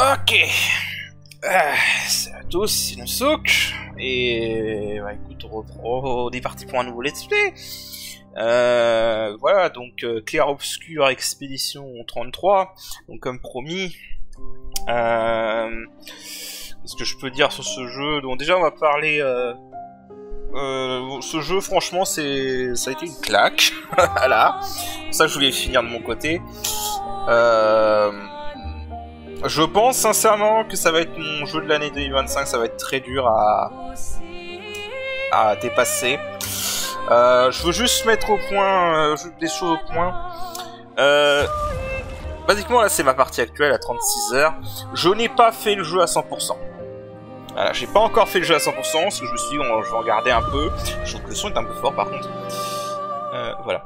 Ok. Salut à tous, c'est Nosouk. Et bah écoute, on est parti pour un nouveau let's play. Voilà, donc Clair Obscur Expédition 33. Donc comme promis. Qu'est-ce que je peux dire sur ce jeu? Donc déjà on va parler... ce jeu franchement ça a été une claque. Voilà. Pour ça je voulais finir de mon côté. Je pense sincèrement que ça va être mon jeu de l'année 2025, ça va être très dur à dépasser. Je veux juste mettre au point des choses au point. Basiquement là c'est ma partie actuelle à 36 heures. Je n'ai pas fait le jeu à 100%. Voilà, j'ai pas encore fait le jeu à 100% parce que je me suis dit je vais en garder un peu. Je trouve que le son est un peu fort par contre. Voilà.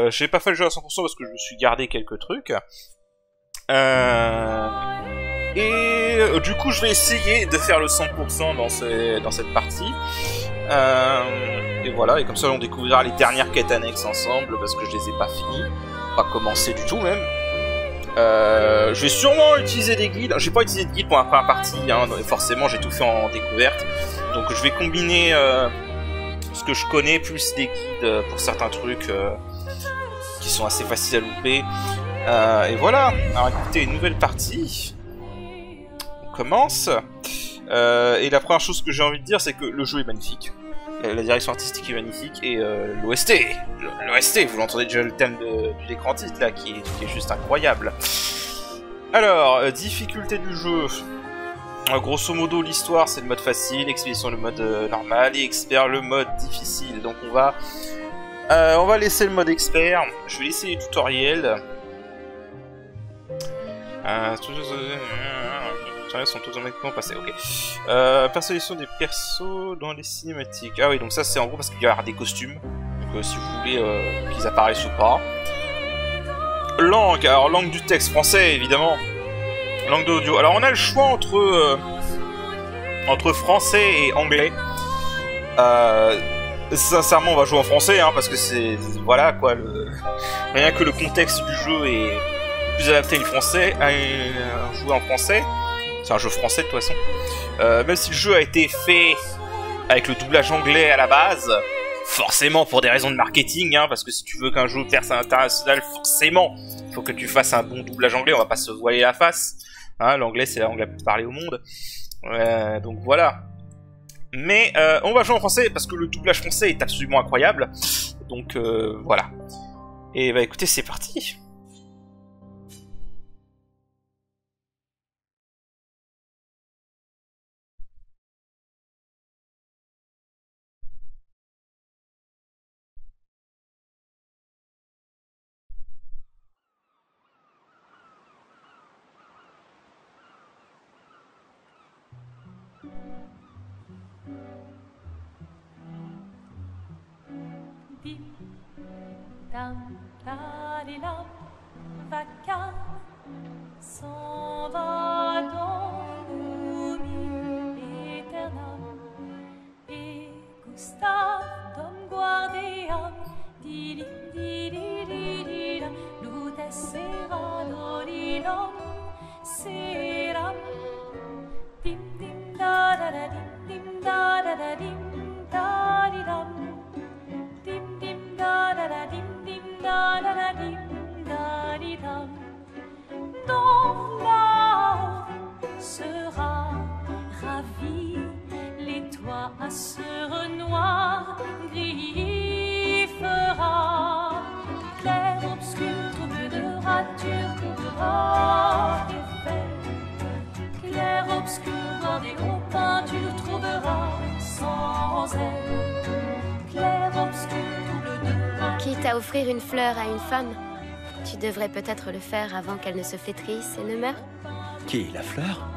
J'ai pas fait le jeu à 100% parce que je me suis gardé quelques trucs. Du coup je vais essayer de faire le 100% dans cette partie. Et voilà, et comme ça on découvrira les dernières quêtes annexes ensemble parce que je les ai pas finies. Pas commencé du tout même. Je vais sûrement utiliser des guides. J'ai pas utilisé de guide pour la première partie, hein, forcément j'ai tout fait en découverte. Donc je vais combiner ce que je connais plus des guides pour certains trucs qui sont assez faciles à louper. Et voilà, alors écoutez, une nouvelle partie. On commence. Et la première chose que j'ai envie de dire, c'est que le jeu est magnifique. La direction artistique est magnifique. Et l'OST, vous l'entendez déjà le thème de l'écran titre là, qui est juste incroyable. Alors, difficulté du jeu. Grosso modo, l'histoire c'est le mode facile, expédition le mode normal, et expert le mode difficile. Donc on va laisser le mode expert. Je vais laisser les tutoriels. Sont automatiquement passés, ok. Personnalisation des persos dans les cinématiques. Ah oui, donc ça c'est en gros parce qu'il y a des costumes. Donc si vous voulez qu'ils apparaissent ou pas. Langue, alors langue du texte français évidemment. Langue d'audio. Alors on a le choix entre français et anglais. Sincèrement on va jouer en français hein, parce que c'est... Voilà quoi, rien que le contexte du jeu est plus adapté à jouer en français. C'est un jeu français de toute façon. Même si le jeu a été fait avec le doublage anglais à la base, forcément pour des raisons de marketing, hein, parce que si tu veux qu'un jeu perce à l'international, forcément, il faut que tu fasses un bon doublage anglais, on va pas se voiler la face. Hein, l'anglais c'est la langue la plus parlée au monde. Donc voilà. Mais on va jouer en français parce que le doublage français est absolument incroyable. Donc voilà. Et bah écoutez, c'est parti. Vaca s'en va dans l'oubli éternel et Gustave dom guardiam dilim dilim ludessera dorilom seram dim dim da da da dim da da da dim da di dam dim dim da da da dim da da da dim. Ton là sera ravi, les toits à sœur noir gris fera, clair obscur, trouble de rature, trouvera effet, clair obscur, bordé aux peintures, trouvera sans elle, clair obscur, trouble de rature. Quitte à offrir une fleur à une femme, tu devrais peut-être le faire avant qu'elle ne se flétrisse et ne meure. Qui, la fleur?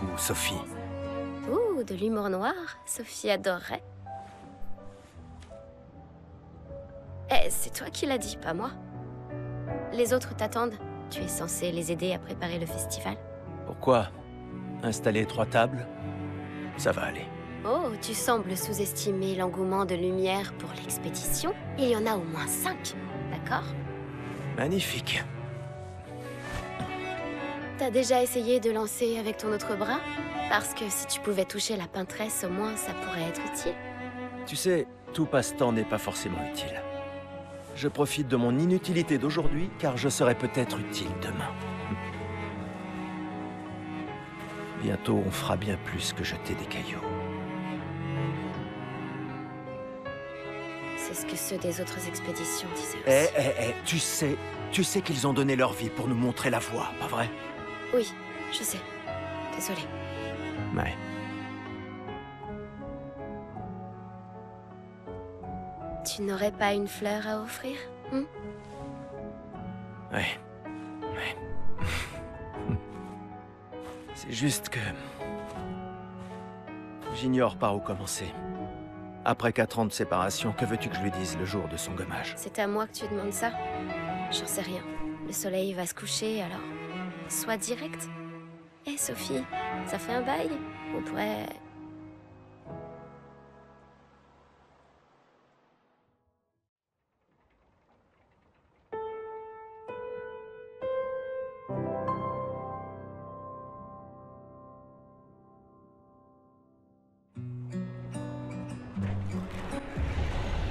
Ou Sophie? Ouh, de l'humour noir, Sophie adorerait. Eh, c'est toi qui l'as dit, pas moi. Les autres t'attendent. Tu es censé les aider à préparer le festival. Pourquoi? Installer 3 tables? Ça va aller. Oh, tu sembles sous-estimer l'engouement de Lumière pour l'expédition. Il y en a au moins 5, d'accord? Magnifique. T'as déjà essayé de lancer avec ton autre bras? Parce que si tu pouvais toucher la peintresse, au moins ça pourrait être utile. Tu sais, tout passe-temps n'est pas forcément utile. Je profite de mon inutilité d'aujourd'hui, car je serai peut-être utile demain. Bientôt, on fera bien plus que jeter des cailloux. C'est ce que ceux des autres expéditions disaient aussi. Tu sais qu'ils ont donné leur vie pour nous montrer la voie, pas vrai? Oui, je sais. Désolée. Ouais. Tu n'aurais pas une fleur à offrir, hein? Ouais. C'est juste que... j'ignore par où commencer. Après 4 ans de séparation, que veux-tu que je lui dise le jour de son gommage? C'est à moi que tu demandes ça? J'en sais rien. Le soleil va se coucher, alors... sois direct. Hé, Sophie, ça fait un bail? On pourrait...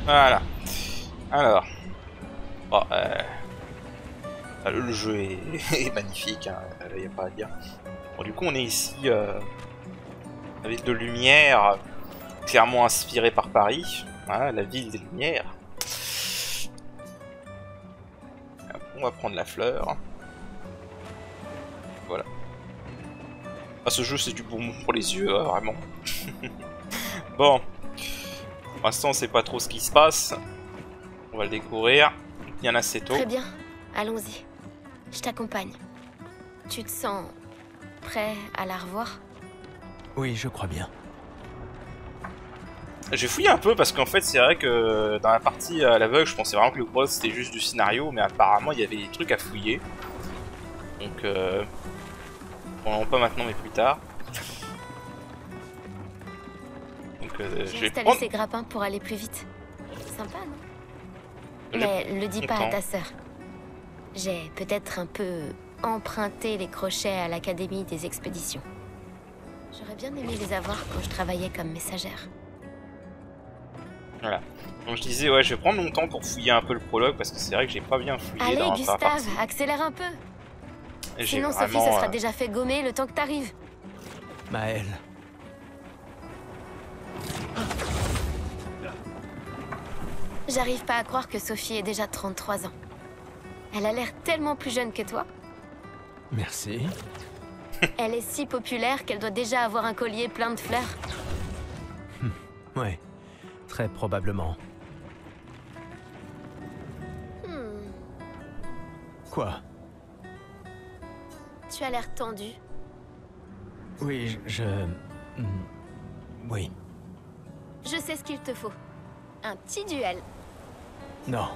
Voilà. Alors. Bon, le jeu est magnifique, hein, y a pas à dire. Bon, du coup, on est ici avec de lumière, clairement inspirée par Paris. Voilà, la ville des Lumières. On va prendre la fleur. Voilà. Ah, ce jeu, c'est du bonbon pour les yeux, hein, vraiment. Bon. Pour l'instant, on sait pas trop ce qui se passe. On va le découvrir. Il y en a assez tôt. Très bien, allons-y. Je t'accompagne. Tu te sens prêt à la revoir? Oui, je crois bien. J'ai fouillé un peu parce qu'en fait, c'est vrai que dans la partie à l'aveugle, je pensais vraiment que le boss c'était juste du scénario, mais apparemment il y avait des trucs à fouiller. Donc, bon, pas maintenant, mais plus tard. J'ai installé ces grappins pour aller plus vite. Sympa, non? Mais le dis pas à ta sœur. J'ai peut-être un peu emprunté les crochets à l'Académie des expéditions. J'aurais bien aimé les avoir quand je travaillais comme messagère. Voilà. Donc je disais, ouais, je vais prendre mon temps pour fouiller un peu le prologue parce que c'est vrai que j'ai pas bien fouillé. Allez, dans Gustave, la partie. accélère un peu. Sinon, vraiment, Sophie, ça sera déjà fait gommer le temps que t'arrives. Maëlle. J'arrive pas à croire que Sophie ait déjà 33 ans. Elle a l'air tellement plus jeune que toi. Merci. Elle est si populaire qu'elle doit déjà avoir un collier plein de fleurs. Ouais, très probablement. Quoi? Tu as l'air tendu. Oui, oui. Je sais ce qu'il te faut. Un petit duel. Non.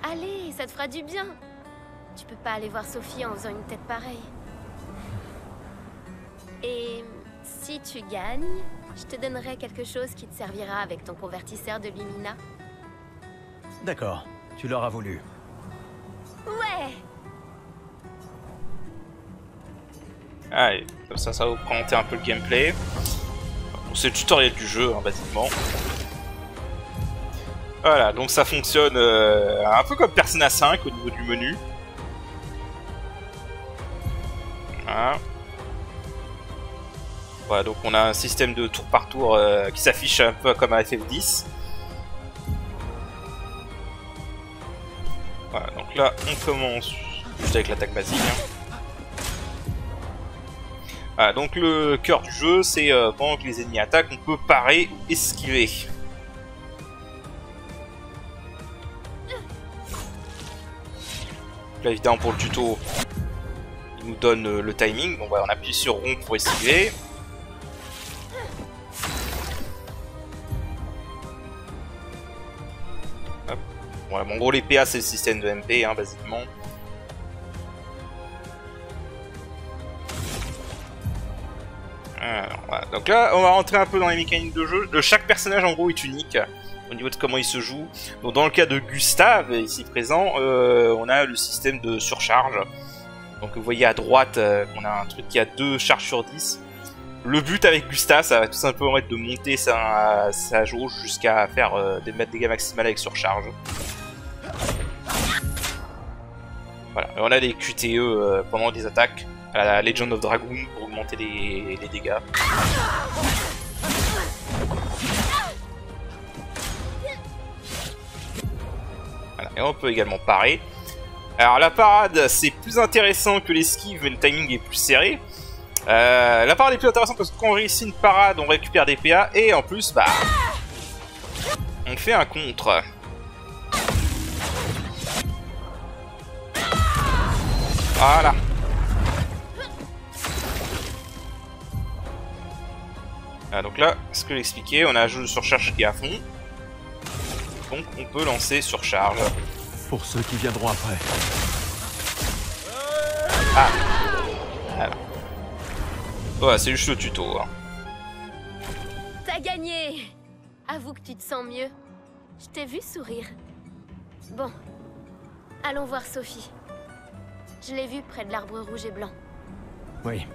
Allez, ça te fera du bien. Tu peux pas aller voir Sophie en faisant une tête pareille. Et si tu gagnes, je te donnerai quelque chose qui te servira avec ton convertisseur de Lumina. D'accord, tu l'auras voulu. Ouais! Allez, comme ça va vous présenter un peu le gameplay. C'est le tutoriel du jeu, hein, basiquement. Voilà, donc ça fonctionne un peu comme Persona 5 au niveau du menu. Voilà. Voilà, donc on a un système de tour par tour qui s'affiche un peu comme à FF10. Voilà, donc là on commence juste avec l'attaque basique. Hein. Voilà, donc le cœur du jeu, c'est pendant que les ennemis attaquent, on peut parer ou esquiver. Là évidemment pour le tuto, il nous donne le timing, donc voilà, on appuie sur rond pour esquiver. Hop. Voilà, bon, en gros les PA c'est le système de MP, hein, basiquement. Alors, voilà. Donc là on va rentrer un peu dans les mécaniques de jeu. Chaque personnage en gros est unique au niveau de comment il se joue. Donc dans le cas de Gustave, ici présent, on a le système de surcharge. Donc vous voyez à droite qu'on a un truc qui a 2 charges sur 10. Le but avec Gustave, ça va tout simplement être de monter sa jauge jusqu'à faire mettre des dégâts maximales avec surcharge. Voilà, et on a des QTE pendant des attaques à la Legend of Dragoon pour augmenter les dégâts. Voilà, et on peut également parer. Alors la parade c'est plus intéressant que l'esquive mais le timing est plus serré. La parade est plus intéressante parce que quand on réussit une parade on récupère des PA et en plus bah on fait un contre. Voilà. Donc là, ce que j'expliquais, on a un jeu de surcharge qui est à fond. Donc on peut lancer surcharge. Pour ceux qui viendront après. Ah. Voilà. Ouais, c'est juste le tuto. Hein. T'as gagné! Avoue que tu te sens mieux. Je t'ai vu sourire. Bon, allons voir Sophie. Je l'ai vue près de l'arbre rouge et blanc. Oui.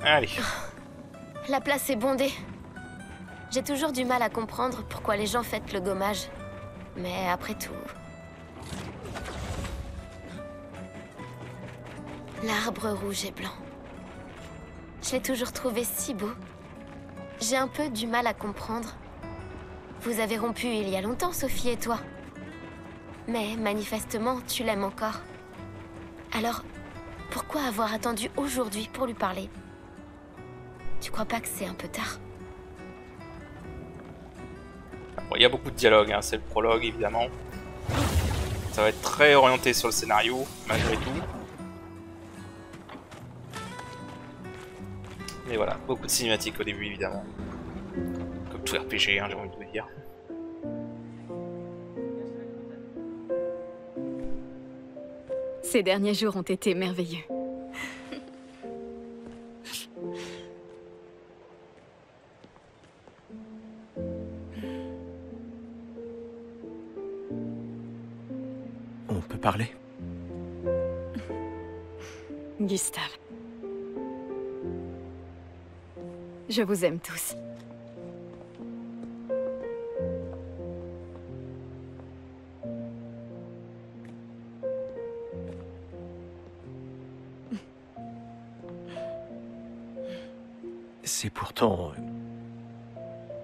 Allez. La place est bondée. J'ai toujours du mal à comprendre pourquoi les gens fêtent le gommage. Mais après tout... L'arbre rouge et blanc. Je l'ai toujours trouvé si beau. J'ai un peu du mal à comprendre. Vous avez rompu il y a longtemps, Sophie et toi. Mais manifestement, tu l'aimes encore. Alors, pourquoi avoir attendu aujourd'hui pour lui parler? Tu crois pas que c'est un peu tard? Bon, il y a beaucoup de dialogue, hein. C'est le prologue évidemment. Ça va être très orienté sur le scénario, malgré tout. Mais voilà, beaucoup de cinématiques au début évidemment. Comme tout RPG, hein, j'ai envie de vous dire. Ces derniers jours ont été merveilleux. On peut parler? Gustave. Je vous aime tous. C'est pourtant...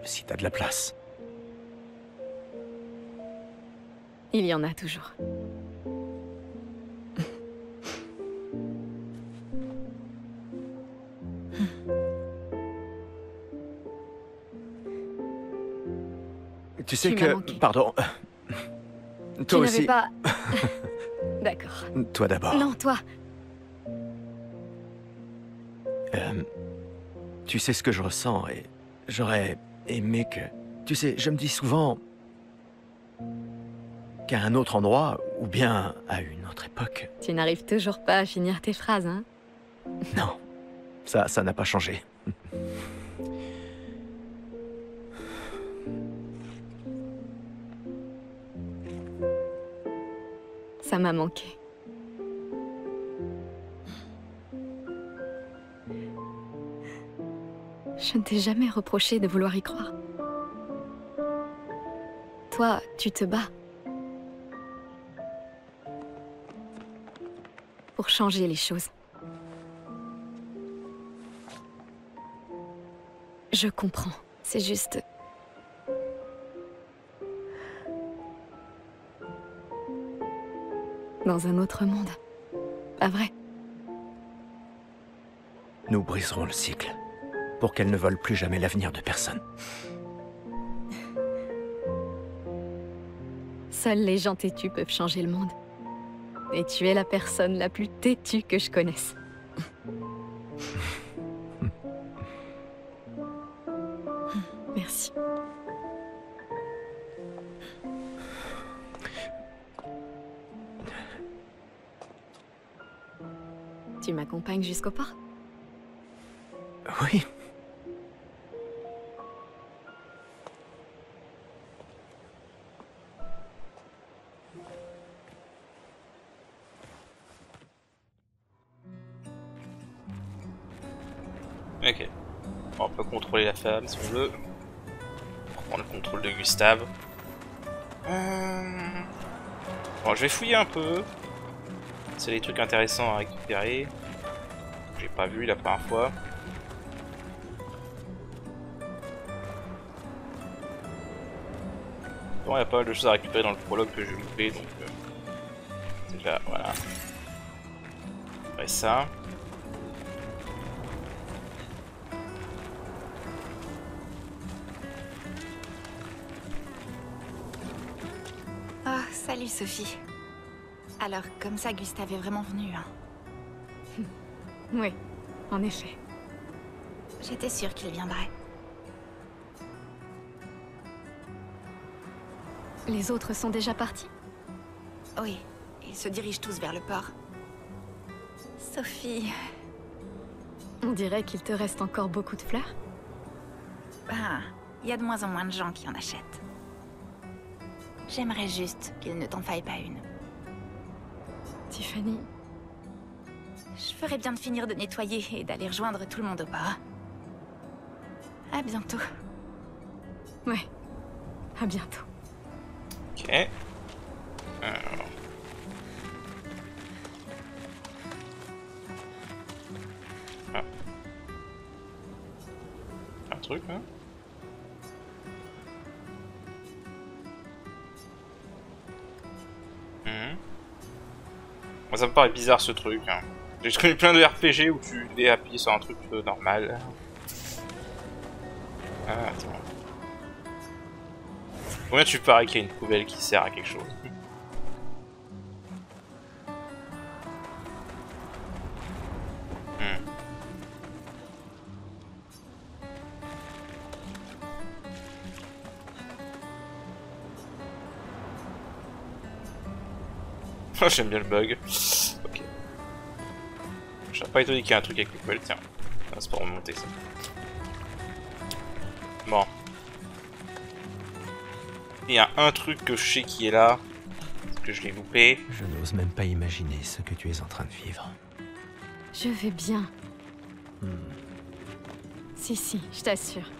si t'as de la place. Il y en a toujours. Tu sais Tu m'as que... manqué. Pardon. Tu Toi n'avais aussi. pas... D'accord. Toi d'abord. Non, toi. Tu sais ce que je ressens et j'aurais aimé que... Tu sais, je me dis souvent qu'à un autre endroit, ou bien à une autre époque... Tu n'arrives toujours pas à finir tes phrases, hein? Non, ça n'a pas changé. Ça m'a manqué. Je ne t'ai jamais reproché de vouloir y croire. Toi, tu te bats. Pour changer les choses. Je comprends. C'est juste... dans un autre monde. Pas vrai? Nous briserons le cycle, pour qu'elle ne vole plus jamais l'avenir de personne. Seuls les gens têtus peuvent changer le monde. Et tu es la personne la plus têtue que je connaisse. Merci. Tu m'accompagnes jusqu'au port? Oui. Ok. Bon, on peut contrôler la femme si on veut. On va prendre le contrôle de Gustave. Bon, je vais fouiller un peu. C'est des trucs intéressants à récupérer. J'ai pas vu la première fois. Bon, il y a pas mal de choses à récupérer dans le prologue que j'ai loupé, donc déjà voilà. Après ça. Oh, salut Sophie. Alors, comme ça, Gustave est vraiment venu, hein. Oui, en effet. J'étais sûre qu'il viendrait. Les autres sont déjà partis? Oui, ils se dirigent tous vers le port. Sophie... On dirait qu'il te reste encore beaucoup de fleurs. Ben, il y a de moins en moins de gens qui en achètent. J'aimerais juste qu'il ne t'en faille pas une. Tiffany... Je ferais bien de finir de nettoyer et d'aller rejoindre tout le monde au port. À bientôt. Ouais, à bientôt. Ok. Alors. Ah. Un truc là. Moi, ça me paraît bizarre ce truc. Hein. J'ai connu plein de RPG où tu devais appuyer sur un truc normal. Ah, attends. Combien tu paries qu'il y a une poubelle qui sert à quelque chose? J'aime bien le bug. Ok. Je serais pas étonné qu'il y ait un truc avec les poubelles. Tiens, c'est pour remonter ça. Bon. Il y a un truc que je sais qui est là, que je l'ai loupé. Je n'ose même pas imaginer ce que tu es en train de vivre. Je vais bien. Si, je t'assure.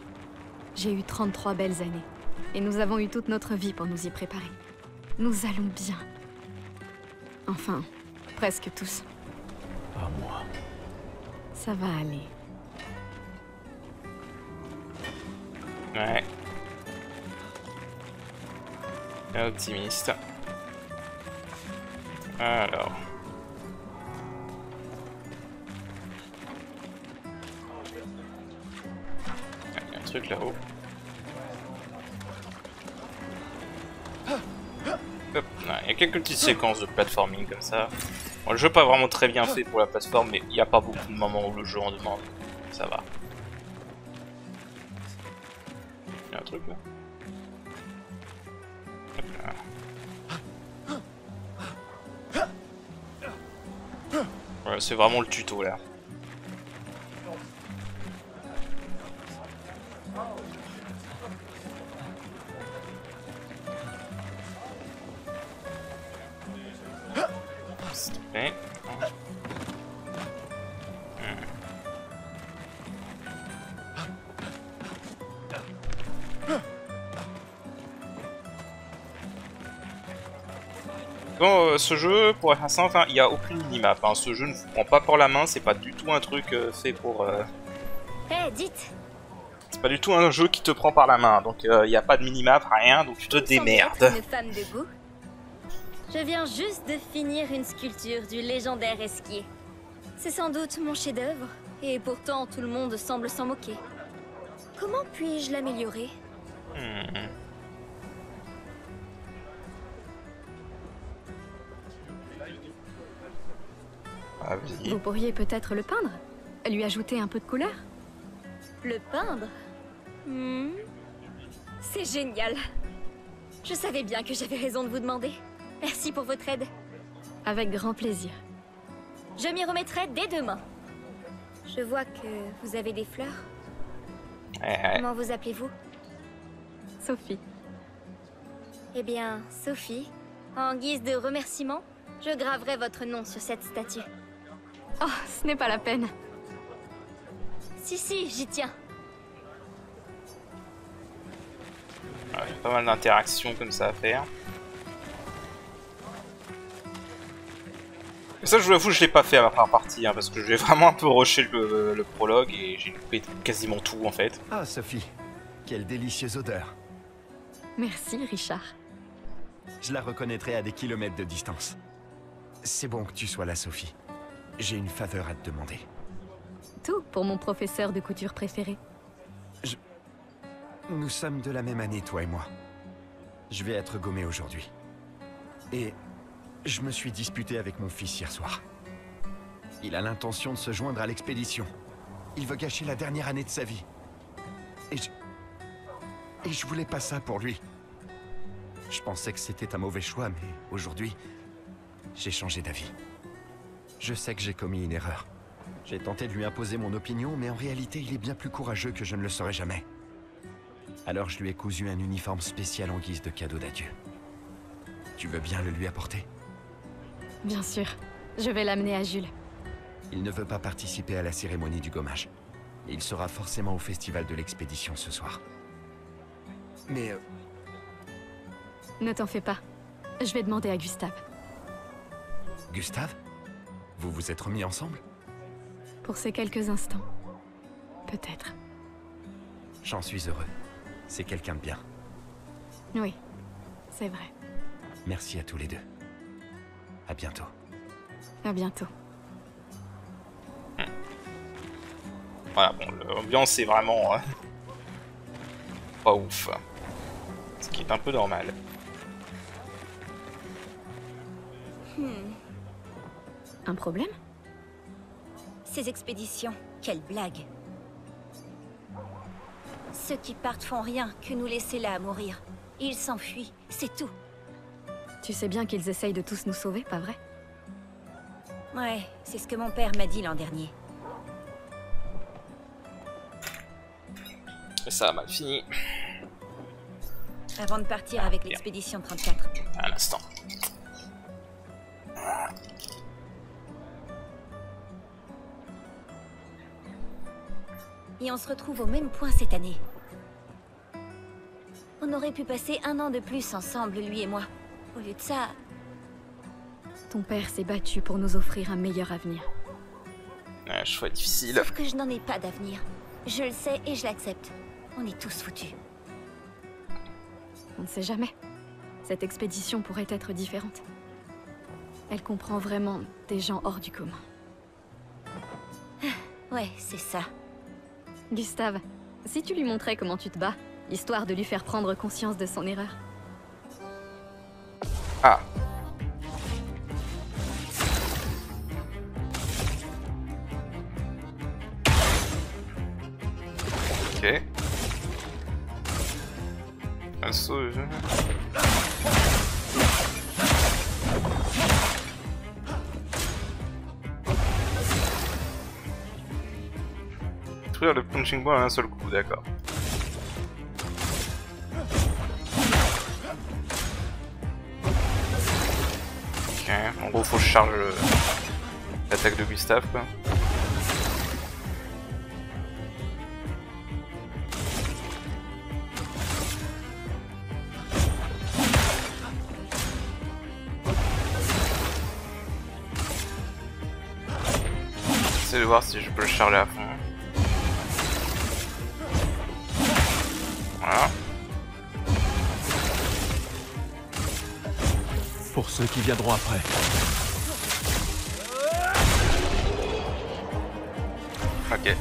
J'ai eu 33 belles années. Et nous avons eu toute notre vie pour nous y préparer. Nous allons bien. Enfin, presque tous. Pas moi. Ça va aller. Ouais. Optimiste. Alors. Il y a un truc là-haut. Hop, il y a quelques petites séquences de platforming comme ça. Bon, le jeu n'est pas vraiment très bien fait pour la plateforme, mais il n'y a pas beaucoup de moments où le jeu en demande. Ça va. Il y a un truc là. Ouais, c'est vraiment le tuto là. S'il te plaît. Bon, ce jeu, pour être simple, il n'y a aucune minimap. Hein. Ce jeu ne vous prend pas par la main, c'est pas du tout un truc fait pour... dites. C'est pas du tout un jeu qui te prend par la main, donc il n'y a pas de minimap, rien, donc tu te démerdes. Une femme de goût. Je viens juste de finir une sculpture du légendaire Esquier. C'est sans doute mon chef-d'œuvre, et pourtant tout le monde semble s'en moquer. Comment puis-je l'améliorer? Ah, vas-y. Vous pourriez peut-être le peindre? Lui ajouter un peu de couleur? Le peindre? C'est génial. Je savais bien que j'avais raison de vous demander. Merci pour votre aide. Avec grand plaisir. Je m'y remettrai dès demain. Je vois que vous avez des fleurs. Comment vous appelez-vous? Sophie. Eh bien, Sophie, en guise de remerciement, je graverai votre nom sur cette statue. Oh, ce n'est pas la peine. Si, j'y tiens. Ouais, il y a pas mal d'interactions comme ça à faire. Et ça, je vous l'avoue, je l'ai pas fait à ma première partie, hein, parce que j'ai vraiment un peu rushé le prologue et j'ai loupé quasiment tout en fait. Ah, Sophie, quelle délicieuse odeur. Merci, Richard. Je la reconnaîtrai à des kilomètres de distance. C'est bon que tu sois là, Sophie. J'ai une faveur à te demander. Tout pour mon professeur de couture préféré. Nous sommes de la même année, toi et moi. Je vais être gommé aujourd'hui. Et je me suis disputé avec mon fils hier soir. Il a l'intention de se joindre à l'expédition. Il veut gâcher la dernière année de sa vie. Et je voulais pas ça pour lui. Je pensais que c'était un mauvais choix, mais aujourd'hui, j'ai changé d'avis. Je sais que j'ai commis une erreur. J'ai tenté de lui imposer mon opinion, mais en réalité, il est bien plus courageux que je ne le serais jamais. Alors je lui ai cousu un uniforme spécial en guise de cadeau d'adieu. Tu veux bien le lui apporter? Bien sûr. Je vais l'amener à Jules. Il ne veut pas participer à la cérémonie du gommage. Il sera forcément au festival de l'expédition ce soir. Mais... Ne t'en fais pas. Je vais demander à Gustave. Gustave? Vous vous êtes remis ensemble? Pour ces quelques instants. Peut-être. J'en suis heureux. C'est quelqu'un de bien. Oui, c'est vrai. Merci à tous les deux. À bientôt. À bientôt. Voilà, bon, l'ambiance est vraiment pas ouf. Ce qui est un peu normal. Un problème? Ces expéditions, quelle blague. Ceux qui partent font rien que nous laisser là à mourir. Ils s'enfuient, c'est tout. Tu sais bien qu'ils essayent de tous nous sauver, pas vrai? Ouais, c'est ce que mon père m'a dit l'an dernier. Et ça a mal fini. Avant de partir avec l'expédition 34. À l'instant. Et on se retrouve au même point cette année. On aurait pu passer 1 an de plus ensemble, lui et moi. Au lieu de ça... Ton père s'est battu pour nous offrir un meilleur avenir. Un choix difficile. Sauf que je n'en ai pas d'avenir. Je le sais et je l'accepte. On est tous foutus. On ne sait jamais. Cette expédition pourrait être différente. Elle comprend vraiment des gens hors du commun. Ouais, c'est ça. Gustave, si tu lui montrais comment tu te bats, histoire de lui faire prendre conscience de son erreur. Ah. Ok. Assaut. Détruire le punching ball à un seul coup, d'accord. Ok, en gros faut que je charge l'attaque de Gustave quoi. J'essaie de voir si je peux le charger à fond. Voilà. Pour ceux qui viendront après. Ok.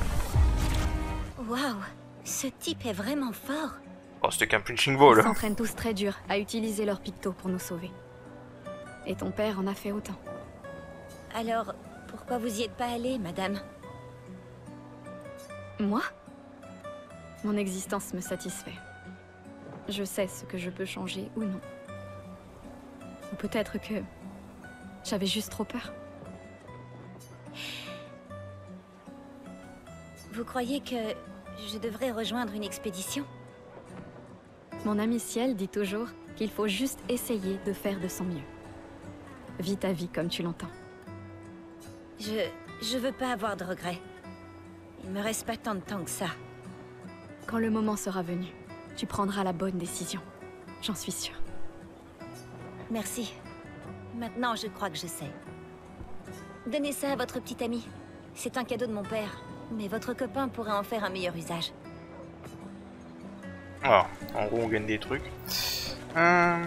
Waouh, ce type est vraiment fort. Oh, c'était qu'un punching Ils ball. s'entraînent tous très dur à utiliser leur picto pour nous sauver. Et ton père en a fait autant. Alors, pourquoi vous y êtes pas allé, madame? Moi? Mon existence me satisfait. Je sais ce que je peux changer ou non. Ou peut-être que j'avais juste trop peur. Vous croyez que je devrais rejoindre une expédition? Mon ami Ciel dit toujours qu'il faut juste essayer de faire de son mieux. Vis ta vie comme tu l'entends. Je veux pas avoir de regrets. Il me reste pas tant de temps que ça. Quand le moment sera venu, tu prendras la bonne décision. J'en suis sûre. Merci. Maintenant, je crois que je sais. Donnez ça à votre petit ami. C'est un cadeau de mon père. Mais votre copain pourrait en faire un meilleur usage. Alors, en gros, on gagne des trucs. Ah.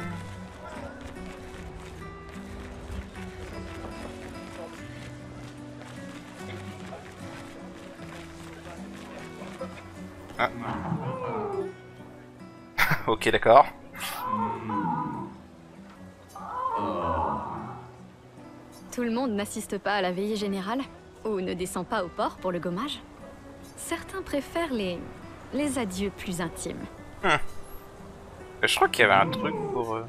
Ok, d'accord. Tout le monde n'assiste pas à la veillée générale ou ne descend pas au port pour le gommage. Certains préfèrent les adieux plus intimes. Je crois qu'il y avait un truc pour... Je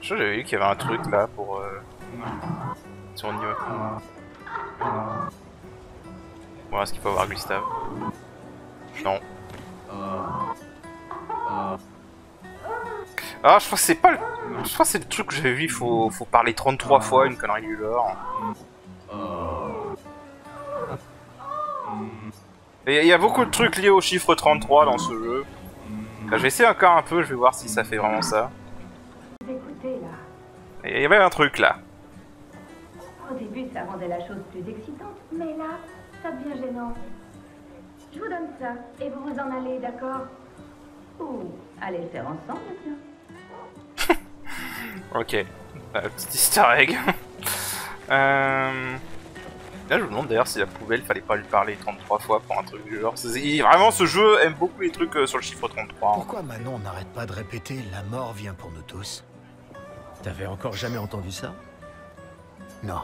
crois que j'avais vu qu'il y avait un truc là pour... Sur le niveau. Bon, est-ce qu'il faut avoir Gustave? Non. Ah, je crois que c'est pas le... Je crois que c'est le truc que j'avais vu, il faut parler 33 fois, une connerie du lore. Et il y a beaucoup de trucs liés au chiffre 33 dans ce jeu. Je vais essayer encore un peu, je vais voir si ça fait vraiment ça. Écoutez là. Et il y avait un truc là. Au début, ça rendait la chose plus excitante, mais là, ça devient gênant. Je vous donne ça, et vous vous en allez, d'accord? Ou allez le faire ensemble, tiens. Ok, petit easter egg. Là, je me demande d'ailleurs si la poubelle, fallait pas lui parler 33 fois pour un truc du genre. Vraiment, ce jeu aime beaucoup les trucs sur le chiffre 33. Pourquoi Manon n'arrête pas de répéter « La mort vient pour nous tous » ? T'avais encore jamais entendu ça? Non.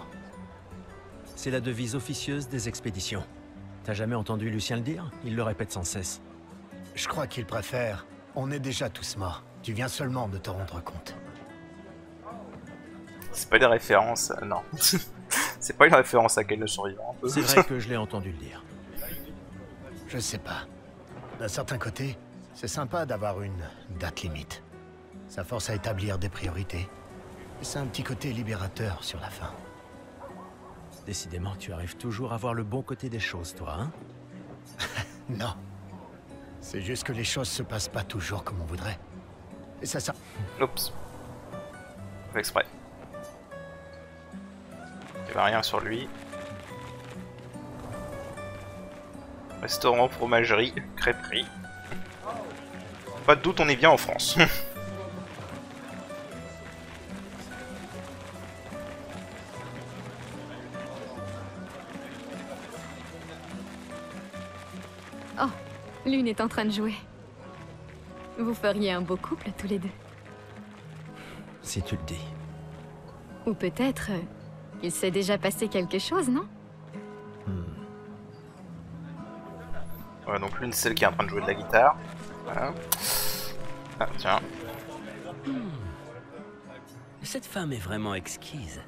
C'est la devise officieuse des expéditions. T'as jamais entendu Lucien le dire? Il le répète sans cesse. Je crois qu'il préfère « On est déjà tous morts. Tu viens seulement de te rendre compte. » C'est pas des références, non. C'est pas une référence à Quel le survivant. C'est vrai que je l'ai entendu le dire. Je sais pas. D'un certain côté, c'est sympa d'avoir une date limite. Ça force à établir des priorités. Et c'est un petit côté libérateur sur la fin. Décidément, tu arrives toujours à voir le bon côté des choses, toi, hein? Non. C'est juste que les choses se passent pas toujours comme on voudrait. Et ça... Oups. Fait exprès. Il n'y avait rien sur lui. Restaurant, fromagerie, crêperie. Pas de doute, on est bien en France. Oh, Lune est en train de jouer. Vous feriez un beau couple tous les deux. Si tu le dis. Ou peut-être... il s'est déjà passé quelque chose, non? Ouais, donc l'une, celle qui est en train de jouer de la guitare. Voilà. Ah, tiens. Cette femme est vraiment exquise.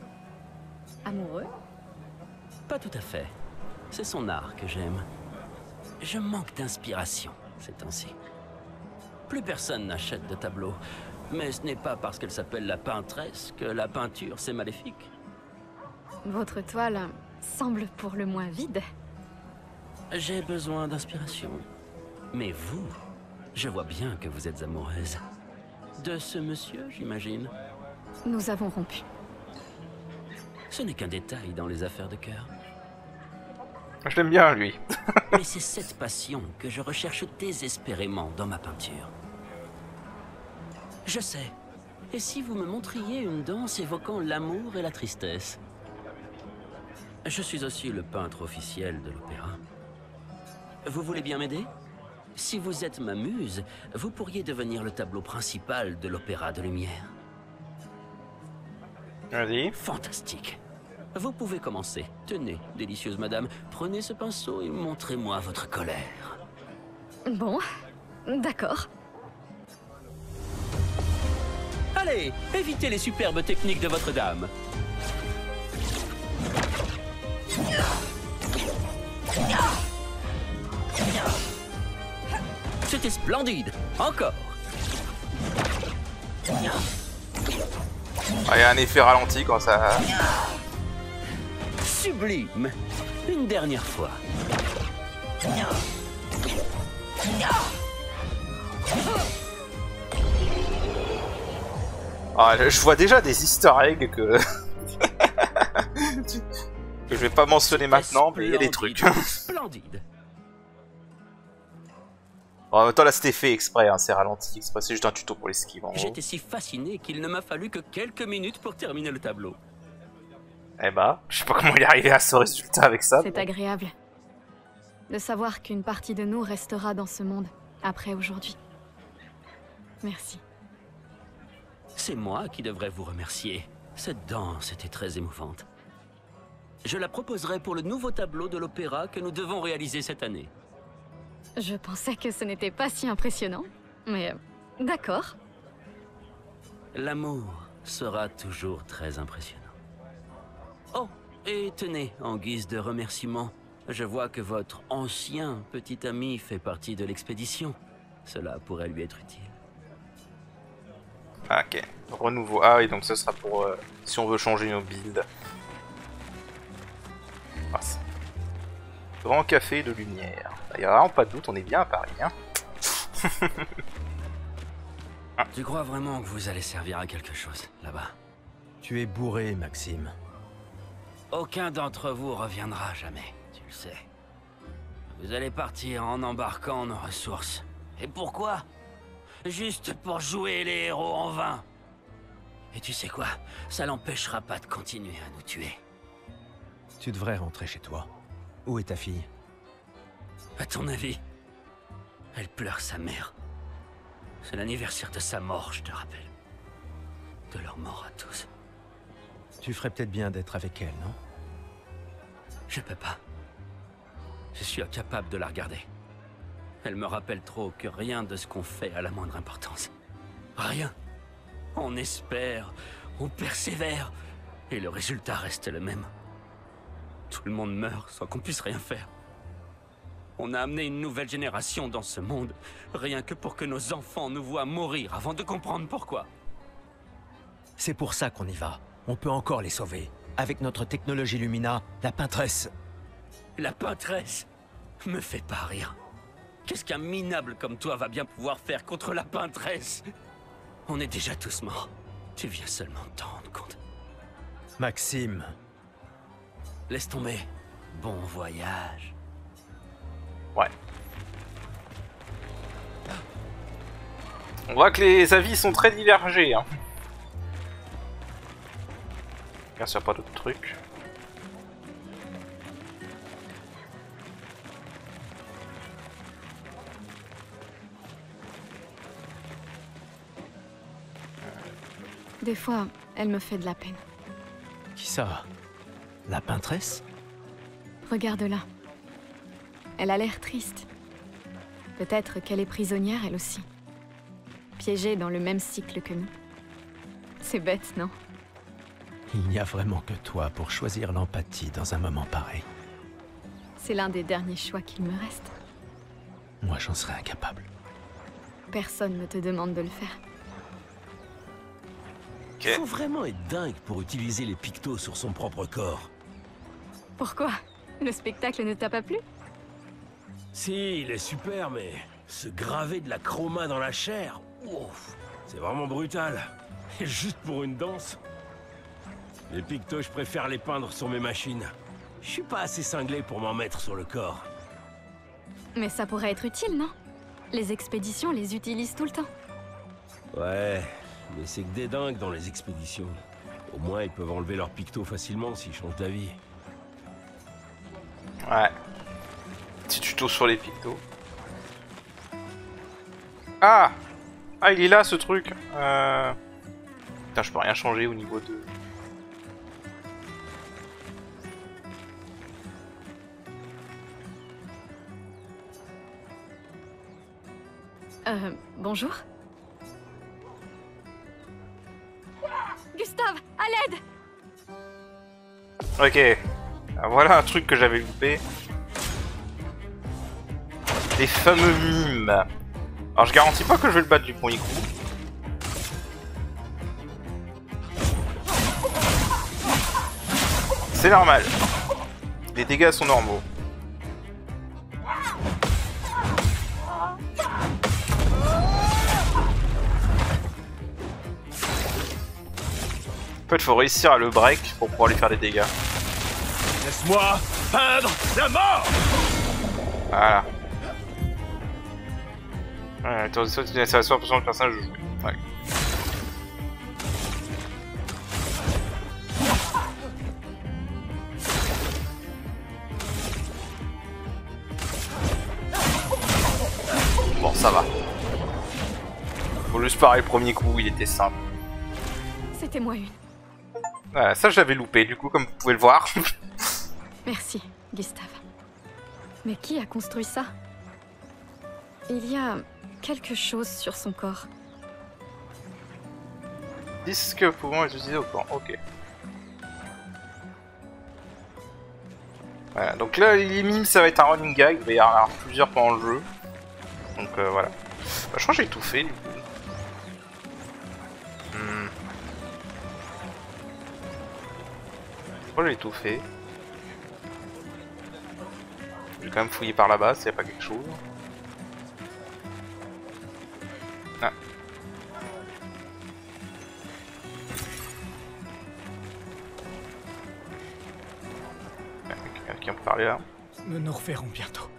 Amoureux? Pas tout à fait. C'est son art que j'aime. Je manque d'inspiration ces temps-ci. Plus personne n'achète de tableaux. Mais ce n'est pas parce qu'elle s'appelle la peintresse que la peinture c'est maléfique. Votre toile semble pour le moins vide. J'ai besoin d'inspiration. Mais vous, je vois bien que vous êtes amoureuse. De ce monsieur, j'imagine. Nous avons rompu. Ce n'est qu'un détail dans les affaires de cœur. Je l'aime bien, lui. Mais c'est cette passion que je recherche désespérément dans ma peinture. Je sais. Et si vous me montriez une danse évoquant l'amour et la tristesse? Je suis aussi le peintre officiel de l'opéra. Vous voulez bien m'aider? Si vous êtes ma muse, vous pourriez devenir le tableau principal de l'opéra de lumière. Vas-y. Fantastique. Vous pouvez commencer. Tenez, délicieuse madame, prenez ce pinceau et montrez-moi votre colère. Bon, d'accord. Allez, évitez les superbes techniques de votre dame. C'était splendide. Encore. Ah, il y a un effet ralenti quand ça... Sublime. Une dernière fois. Ah, je vois déjà des easter eggs que... que je vais pas mentionner maintenant, mais il y a des trucs. Splendide. Bon, en même temps, là, c'était fait exprès, hein, c'est ralenti exprès, c'est juste un tuto pour l'esquive. J'étais si fasciné qu'il ne m'a fallu que quelques minutes pour terminer le tableau. Eh bah, je sais pas comment il est arrivé à ce résultat avec ça. C'est agréable de savoir qu'une partie de nous restera dans ce monde après aujourd'hui. Merci. C'est moi qui devrais vous remercier. Cette danse était très émouvante. Je la proposerai pour le nouveau tableau de l'opéra que nous devons réaliser cette année. Je pensais que ce n'était pas si impressionnant, mais d'accord. L'amour sera toujours très impressionnant. Oh, et tenez, en guise de remerciement, je vois que votre ancien petit ami fait partie de l'expédition. Cela pourrait lui être utile. Ah, ok, renouveau. Ah oui, donc ce sera pour si on veut changer nos builds. Ah, grand café de lumière. Il n'y a vraiment pas de doute, on est bien à Paris. Hein. Tu crois vraiment que vous allez servir à quelque chose, là-bas? Tu es bourré, Maxime. Aucun d'entre vous reviendra jamais, tu le sais. Vous allez partir en embarquant nos ressources. Et pourquoi? Juste pour jouer les héros en vain. Et tu sais quoi? Ça l'empêchera pas de continuer à nous tuer. Tu devrais rentrer chez toi. Où est ta fille? À ton avis? Elle pleure sa mère. C'est l'anniversaire de sa mort, je te rappelle. De leur mort à tous. Tu ferais peut-être bien d'être avec elle, non? Je peux pas. Je suis incapable de la regarder. Elle me rappelle trop que rien de ce qu'on fait a la moindre importance. Rien. On espère, on persévère, et le résultat reste le même. Tout le monde meurt sans qu'on puisse rien faire. On a amené une nouvelle génération dans ce monde, rien que pour que nos enfants nous voient mourir avant de comprendre pourquoi. C'est pour ça qu'on y va. On peut encore les sauver. Avec notre technologie Lumina, la peintresse... La peintresse me fait pas rire. Qu'est-ce qu'un minable comme toi va bien pouvoir faire contre la peintresse? On est déjà tous morts. Tu viens seulement de t'en rendre compte. Maxime... Laisse tomber. Bon voyage. Ouais. On voit que les avis sont très divergés. Hein. Bien sûr, pas d'autres trucs. Des fois, elle me fait de la peine. Qui ça? La peintresse? Regarde-la. Elle a l'air triste. Peut-être qu'elle est prisonnière, elle aussi. Piégée dans le même cycle que nous. C'est bête, non? Il n'y a vraiment que toi pour choisir l'empathie dans un moment pareil. C'est l'un des derniers choix qu'il me reste. Moi, j'en serais incapable. Personne ne te demande de le faire. Okay. Faut vraiment être dingue pour utiliser les pictos sur son propre corps. Pourquoi? Le spectacle ne t'a pas plu? Si, il est super, mais se graver de la chroma dans la chair, c'est vraiment brutal. Et juste pour une danse. Les pictos, je préfère les peindre sur mes machines. Je suis pas assez cinglé pour m'en mettre sur le corps. Mais ça pourrait être utile, non? Les expéditions les utilisent tout le temps. Ouais, mais c'est que des dingues dans les expéditions. Au moins, ils peuvent enlever leurs pictos facilement s'ils changent d'avis. Ouais. Petit tuto sur les pictos. Ah! Ah, il est là, ce truc. Putain, je peux rien changer au niveau de... Bonjour. Gustave, à l'aide! Ok. Ah, voilà un truc que j'avais loupé. Les fameux mimes. Alors je garantis pas que je vais le battre du premier coup. C'est normal. Les dégâts sont normaux. En fait, il faut réussir à le break pour pouvoir lui faire des dégâts. Laisse-moi peindre la mort. Voilà. Ouais, attends, ça, tu laisses la soirée pour le personnage de jouer. Ouais. Bon, ça va. Faut juste pareil, le premier coup, il était simple. C'était moi une. Voilà, ça j'avais loupé, du coup, comme vous pouvez le voir. Merci, Gustave. Mais qui a construit ça? Il y a quelque chose sur son corps. Disque pouvant être utilisé au plan, ok. Voilà, donc là, les mimes, ça va être un running gag, il va y en avoir plusieurs pendant le jeu. Donc voilà. Bah, je crois que j'ai tout fait, du coup. Je crois que j'ai tout fait. Je vais quand même fouiller par là-bas s'il n'y a pas quelque chose. Ah. Quelqu'un peut parler là. Nous nous reverrons bientôt.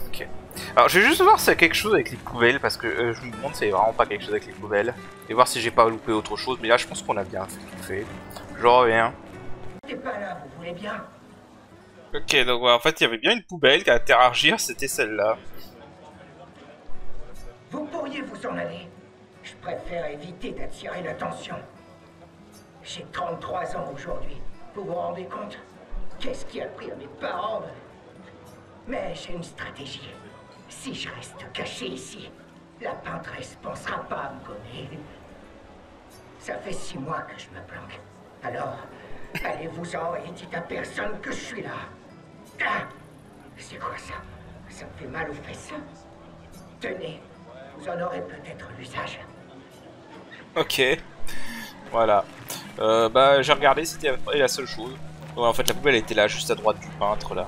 Ok. Alors je vais juste voir s'il y a quelque chose avec les poubelles parce que je me demande s'il n'y a vraiment pas quelque chose avec les poubelles. Et voir si j'ai pas loupé autre chose. Mais là je pense qu'on a bien fait. Je reviens. T'es pas là, vous voulez bien? Ok, donc ouais, en fait il y avait bien une poubelle qui a interagir, c'était celle-là. Vous pourriez vous en aller. Je préfère éviter d'attirer l'attention. J'ai 33 ans aujourd'hui. Vous vous rendez compte? Qu'est-ce qui a pris à mes parents? Mais j'ai une stratégie. Si je reste caché ici, la peintresse pensera pas à me gommer. Ça fait 6 mois que je me planque. Alors, allez-vous-en et dites à personne que je suis là. Ah, c'est quoi ça? Ça me fait mal aux fesses. Tenez, vous en aurez peut-être l'usage. Ok. Voilà. Bah j'ai regardé, c'était la seule chose. Ouais, en fait la poubelle était là, juste à droite du peintre là.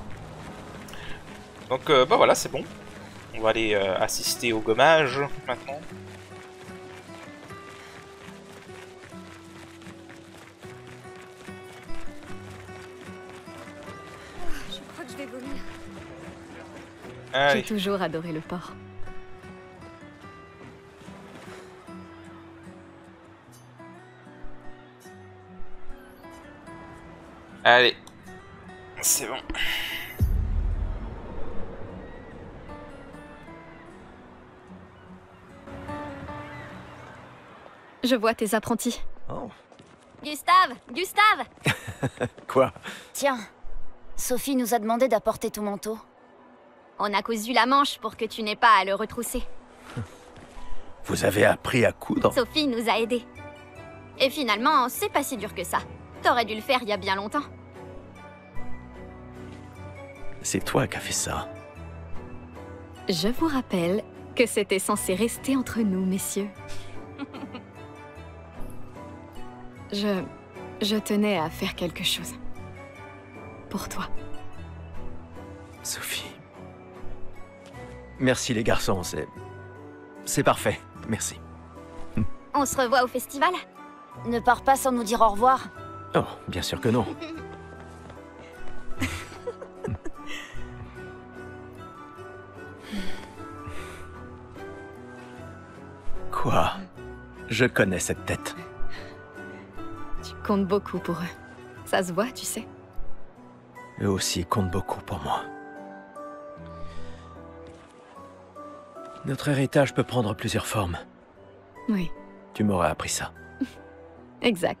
Donc bah voilà, c'est bon. On va aller assister au gommage maintenant. Je crois que je vais vomir. Allez. J'ai toujours adoré le porc. Allez. C'est bon. Je vois tes apprentis. Oh. Gustave! Gustave! Quoi? Tiens, Sophie nous a demandé d'apporter ton manteau. On a cousu la manche pour que tu n'aies pas à le retrousser. Vous avez appris à coudre? Sophie nous a aidés. Et finalement, c'est pas si dur que ça. T'aurais dû le faire il y a bien longtemps. C'est toi qui as fait ça. Je vous rappelle que c'était censé rester entre nous, messieurs. Je tenais à faire quelque chose. Pour toi. Sophie. Merci les garçons, c'est parfait. Merci. On se revoit au festival? Ne pars pas sans nous dire au revoir. Oh, bien sûr que non. Quoi? Je connais cette tête. Tu comptes beaucoup pour eux. Ça se voit, tu sais. Eux aussi comptent beaucoup pour moi. Notre héritage peut prendre plusieurs formes. Oui. Tu m'aurais appris ça. Exact.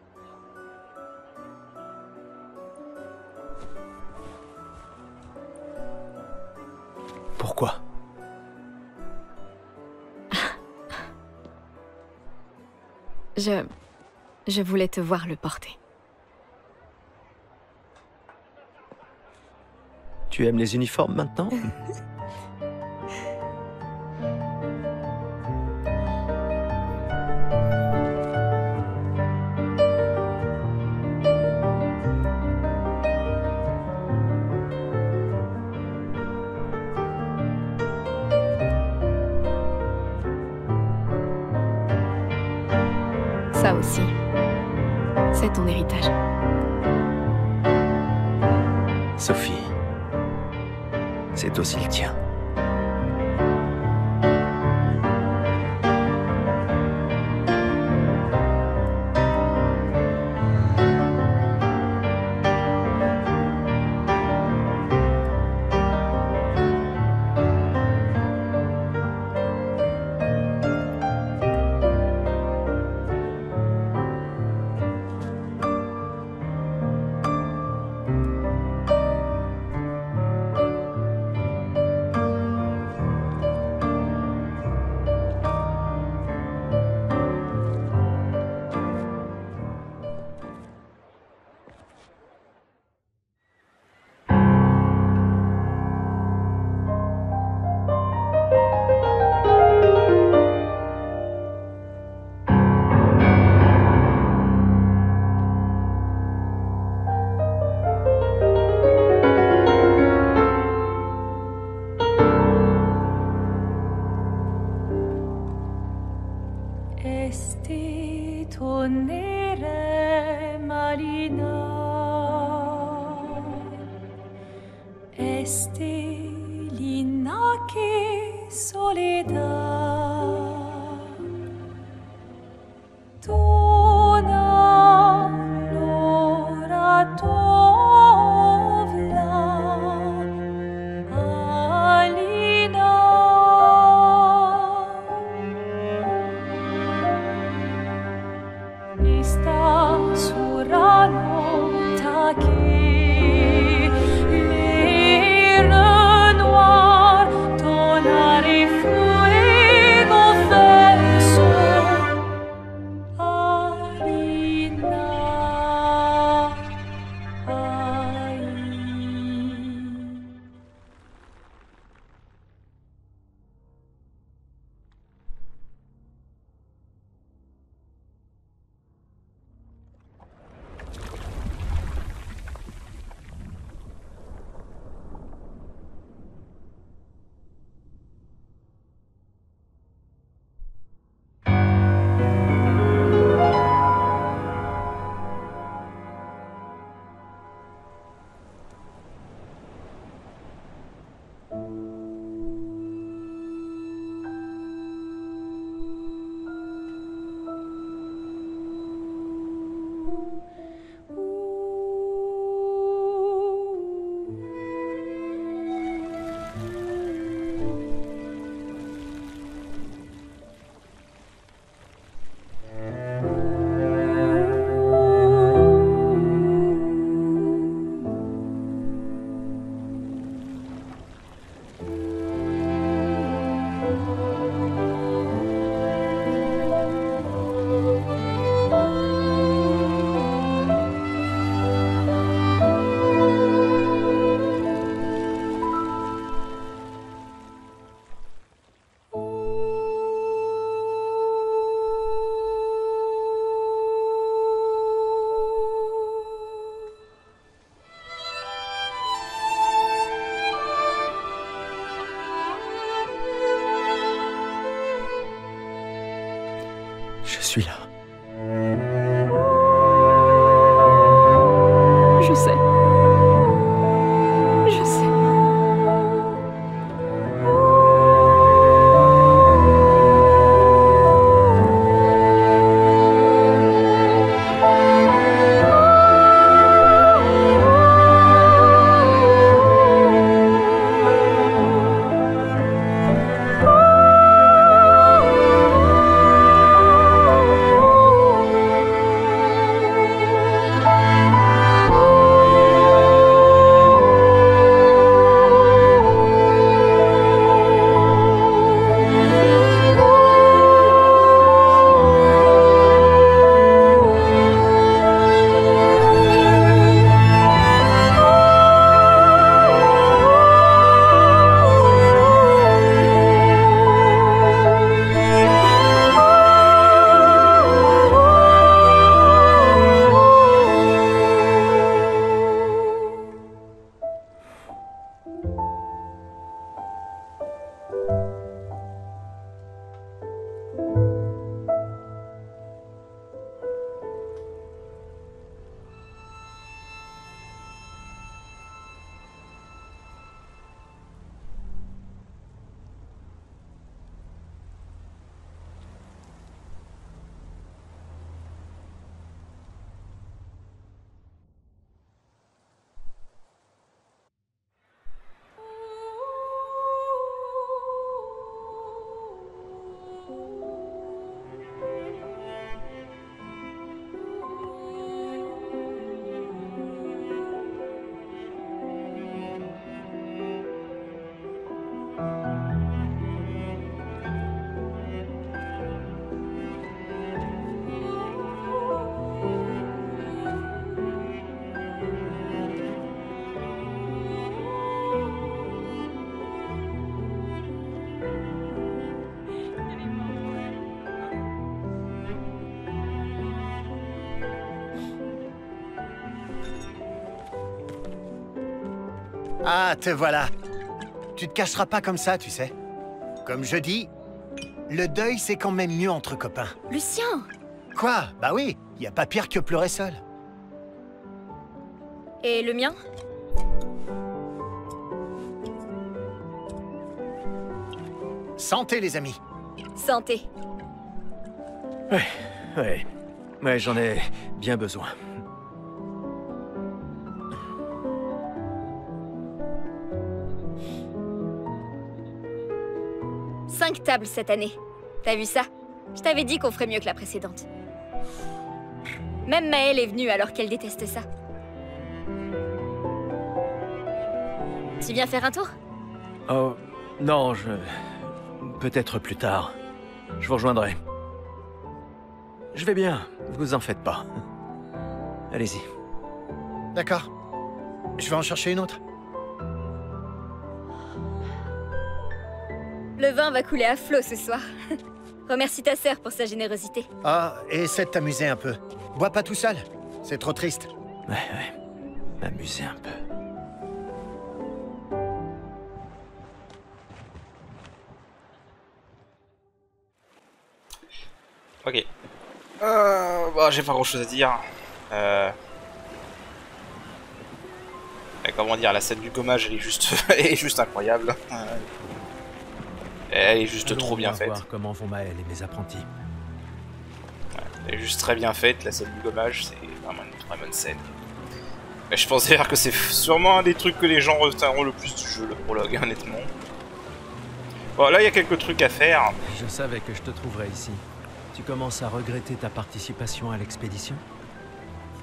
Pourquoi? Je voulais te voir le porter. Tu aimes les uniformes maintenant? Ça aussi, c'est ton héritage. Sophie, c'est aussi le tien. Esti tonere marina, esti linaki soledad, tona lora tovla, alina. Esta surano taki, l'air noir, tonare fuego verso, alina, ai. Je suis là. Je sais. Je sais. Ah, te voilà. Tu te cacheras pas comme ça, tu sais. Comme je dis, le deuil, c'est quand même mieux entre copains. Lucien! Quoi? Bah oui, y a pas pire que pleurer seul. Et le mien? Santé, les amis. Santé. Ouais, j'en ai bien besoin. Cinq tables cette année. T'as vu ça? Je t'avais dit qu'on ferait mieux que la précédente. Même Maëlle est venue alors qu'elle déteste ça. Tu viens faire un tour? Oh, non, peut-être plus tard. Je vous rejoindrai. Je vais bien, vous en faites pas. Allez-y. D'accord. Je vais en chercher une autre. Le vin va couler à flot ce soir. Remercie ta sœur pour sa générosité. Ah, et essaie de t'amuser un peu. Bois pas tout seul. C'est trop triste. Ouais. M'amuser un peu. Ok. J'ai pas grand chose à dire. Comment dire, la scène du gommage, elle est juste, elle est juste incroyable. Elle est juste trop bien faite. Voir comment vont Maëlle et mes apprentis. Elle est juste très bien faite, la scène du gommage, c'est vraiment une très bonne scène. Mais je pense d'ailleurs que c'est sûrement un des trucs que les gens retiendront le plus du jeu, le prologue, honnêtement. Bon, là, il y a quelques trucs à faire. Je savais que je te trouverais ici. Tu commences à regretter ta participation à l'expédition?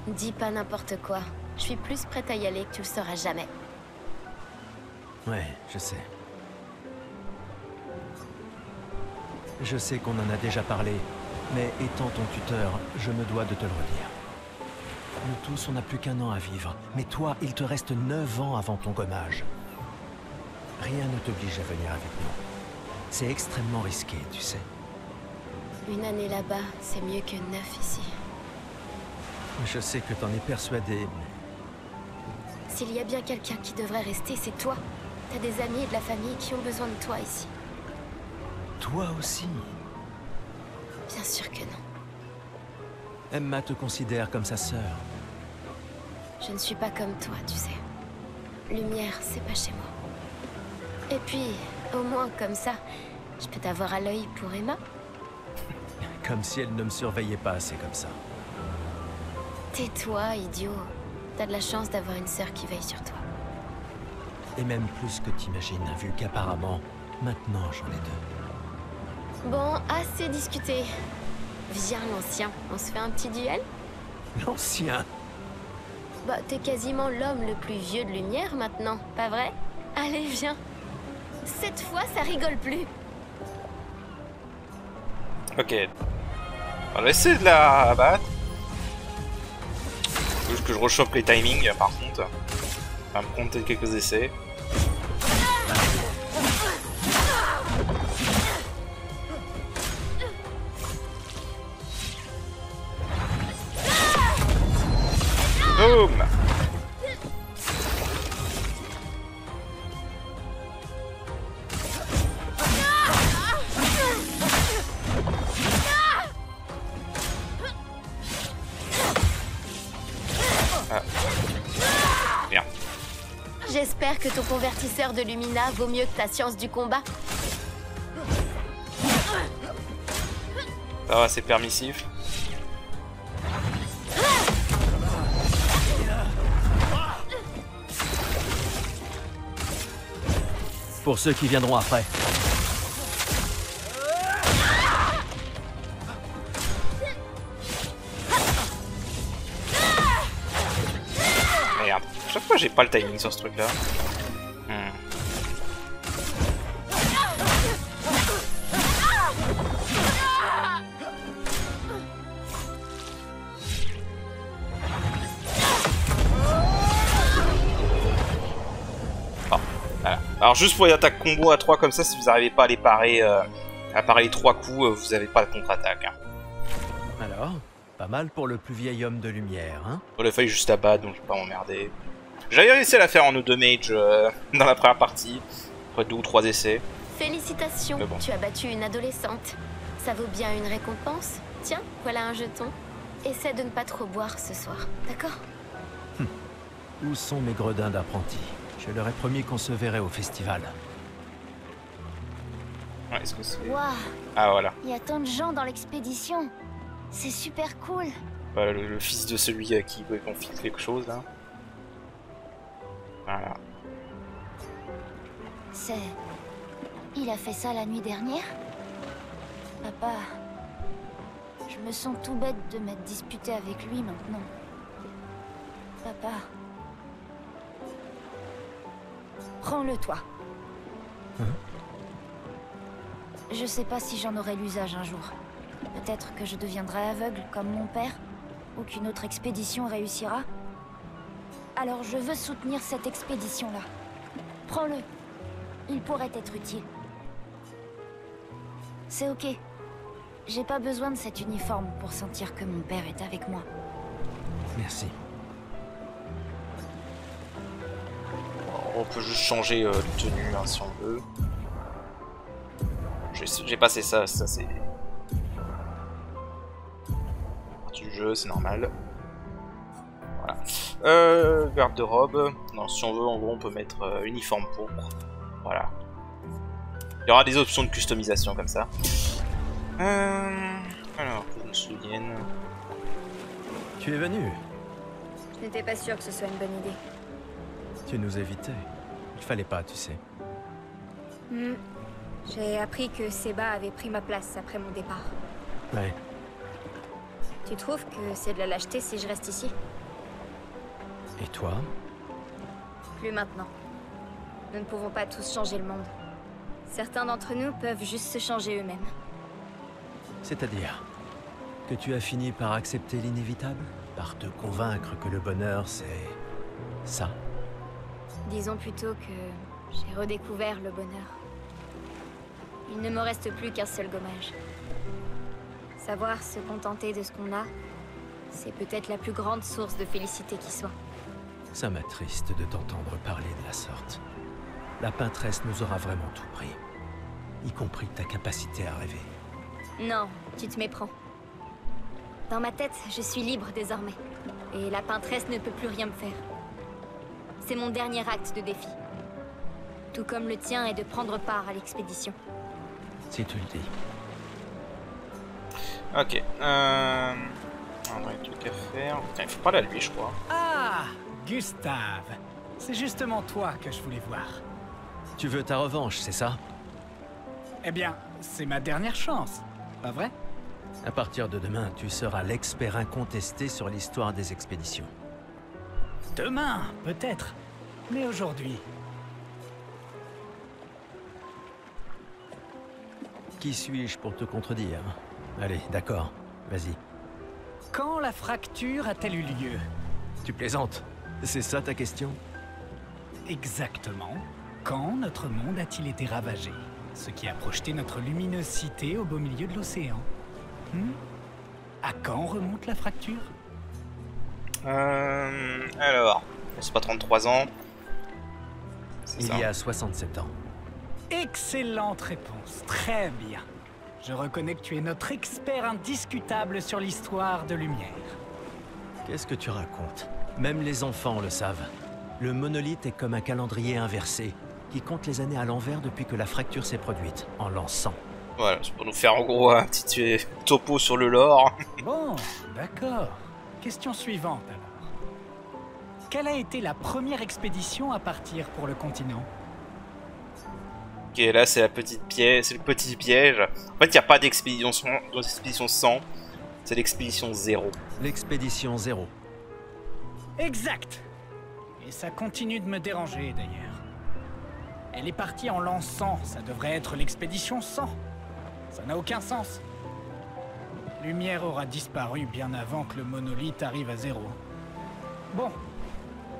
Dis pas n'importe quoi. Je suis plus prête à y aller que tu le sauras jamais. Ouais, je sais. Je sais qu'on en a déjà parlé, mais étant ton tuteur, je me dois de te le redire. Nous tous, on n'a plus qu'un an à vivre, mais toi, il te reste 9 ans avant ton gommage. Rien ne t'oblige à venir avec nous. C'est extrêmement risqué, tu sais. Une année là-bas, c'est mieux que 9 ici. Je sais que t'en es persuadé, mais... S'il y a bien quelqu'un qui devrait rester, c'est toi. T'as des amis et de la famille qui ont besoin de toi ici. Toi aussi? Bien sûr que non. Emma te considère comme sa sœur. Je ne suis pas comme toi, tu sais. Lumière, c'est pas chez moi. Et puis, au moins, comme ça, je peux t'avoir à l'œil pour Emma. Comme si elle ne me surveillait pas assez comme ça. Tais-toi, idiot. T'as de la chance d'avoir une sœur qui veille sur toi. Et même plus que t'imagines, vu qu'apparemment, maintenant j'en ai deux. Bon, assez discuté. Viens, l'ancien, on se fait un petit duel? L'ancien? Bah, t'es quasiment l'homme le plus vieux de Lumière maintenant, pas vrai? Allez, viens. Cette fois, ça rigole plus. Ok. On va essayer de la battre. Faut juste que je rechoppe les timings, par contre. On va me compter quelques essais. Boum! Bien. J'espère que ton convertisseur de Lumina vaut mieux que ta science du combat. Ça va, c'est permissif. Pour ceux qui viendront après. Merde. Chaque fois, j'ai pas le timing sur ce truc-là. Alors juste pour les attaques combo à 3 comme ça, si vous n'arrivez pas à les parer, à parer les 3 coups, vous n'avez pas de contre-attaque. Hein. Alors, pas mal pour le plus vieil homme de lumière, hein? On l'a failli juste à battre, donc je vais pas m'emmerder. J'avais réussi à la faire en auto mage dans la première partie, après 2 ou 3 essais. Félicitations, Mais bon. tu as battu une adolescente. Ça vaut bien une récompense. Tiens, voilà un jeton. Essaie de ne pas trop boire ce soir, d'accord? Où sont mes gredins d'apprentis? Je leur ai promis qu'on se verrait au festival. Ouais, est-ce que c'est... Waouh, Ah voilà. il y a tant de gens dans l'expédition. C'est super cool. Voilà, le fils de celui à qui veut qu'on file quelque chose là. Voilà. C'est... Il a fait ça la nuit dernière? Papa... Je me sens tout bête de m'être disputé avec lui maintenant. Papa... Prends-le, toi. Je sais pas si j'en aurai l'usage un jour. Peut-être que je deviendrai aveugle comme mon père, ou qu'une autre expédition réussira. Alors je veux soutenir cette expédition-là. Prends-le. Il pourrait être utile. C'est ok. J'ai pas besoin de cet uniforme pour sentir que mon père est avec moi. Merci. On peut juste changer de tenue hein, si on veut. J'ai passé ça c'est... du jeu, c'est normal. Voilà. Garde-robe. Non, si on veut, en gros, on peut mettre uniforme pourpre. Voilà. Il y aura des options de customisation comme ça. Alors, que je me souvienne. Tu es venu. Je n'étais pas sûre que ce soit une bonne idée. Tu nous évitais. Il fallait pas, tu sais. J'ai appris que Seba avait pris ma place après mon départ. Ouais. Tu trouves que c'est de la lâcheté si je reste ici? Et toi? Plus maintenant. Nous ne pouvons pas tous changer le monde. Certains d'entre nous peuvent juste se changer eux-mêmes. C'est-à-dire que tu as fini par accepter l'inévitable? Par te convaincre que le bonheur, c'est... ça? Disons plutôt que j'ai redécouvert le bonheur. Il ne me reste plus qu'un seul gommage. Savoir se contenter de ce qu'on a, c'est peut-être la plus grande source de félicité qui soit. Ça m'attriste de t'entendre parler de la sorte. La peintresse nous aura vraiment tout pris. Y compris ta capacité à rêver. Non, tu te méprends. Dans ma tête, je suis libre désormais. Et la peintresse ne peut plus rien me faire. C'est mon dernier acte de défi. Tout comme le tien est de prendre part à l'expédition. Si tu le dis. Ok. On a un truc à faire. Putain, il faut parler à lui, je crois. Ah, Gustave. C'est justement toi que je voulais voir. Tu veux ta revanche, c'est ça? Eh bien, c'est ma dernière chance, pas vrai? À partir de demain, tu seras l'expert incontesté sur l'histoire des expéditions. Demain, peut-être. Mais aujourd'hui... Qui suis-je pour te contredire? Allez, d'accord. Vas-y. Quand la fracture a-t-elle eu lieu? Tu plaisantes? C'est ça ta question? Exactement. Quand notre monde a-t-il été ravagé? Ce qui a projeté notre lumineuse cité au beau milieu de l'océan. À quand remonte la fracture? Alors, c'est pas 33 ans. Il y a 67 ans. Excellente réponse, très bien. Je reconnais que tu es notre expert indiscutable sur l'histoire de Lumière. Qu'est-ce que tu racontes? Même les enfants le savent. Le monolithe est comme un calendrier inversé, qui compte les années à l'envers depuis que la fracture s'est produite, en l'an 100. Voilà, c'est pour nous faire en gros un petit topo sur le lore. Bon, d'accord. Question suivante alors. Quelle a été la première expédition à partir pour le continent? Ok, là c'est la petite piège, c'est le petit piège. En fait, il n'y a pas d'expédition 100, c'est l'expédition 0. L'expédition 0. Exact. Et ça continue de me déranger d'ailleurs. Elle est partie en l'an 100, ça devrait être l'expédition 100. Ça n'a aucun sens. Lumière aura disparu bien avant que le monolithe arrive à 0. Bon.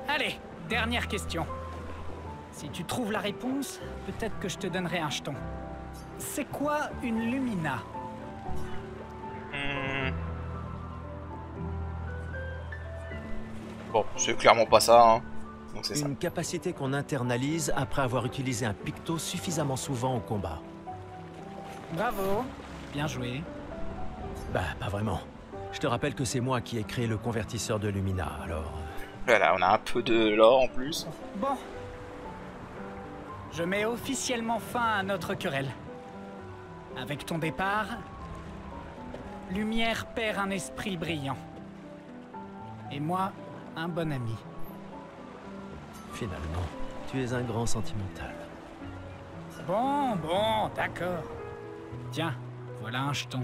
Allez, dernière question. Si tu trouves la réponse, peut-être que je te donnerai un jeton. C'est quoi une lumina? Bon, c'est clairement pas ça, hein. Donc c'est ça. Une capacité qu'on internalise après avoir utilisé un picto suffisamment souvent au combat. Bravo, bien joué. Bah, pas vraiment. Je te rappelle que c'est moi qui ai créé le convertisseur de Lumina, alors... Voilà, on a un peu de lore en plus. Bon. Je mets officiellement fin à notre querelle. Avec ton départ, Lumière perd un esprit brillant. Et moi, un bon ami. Finalement, tu es un grand sentimental. Bon, d'accord. Tiens, voilà un jeton.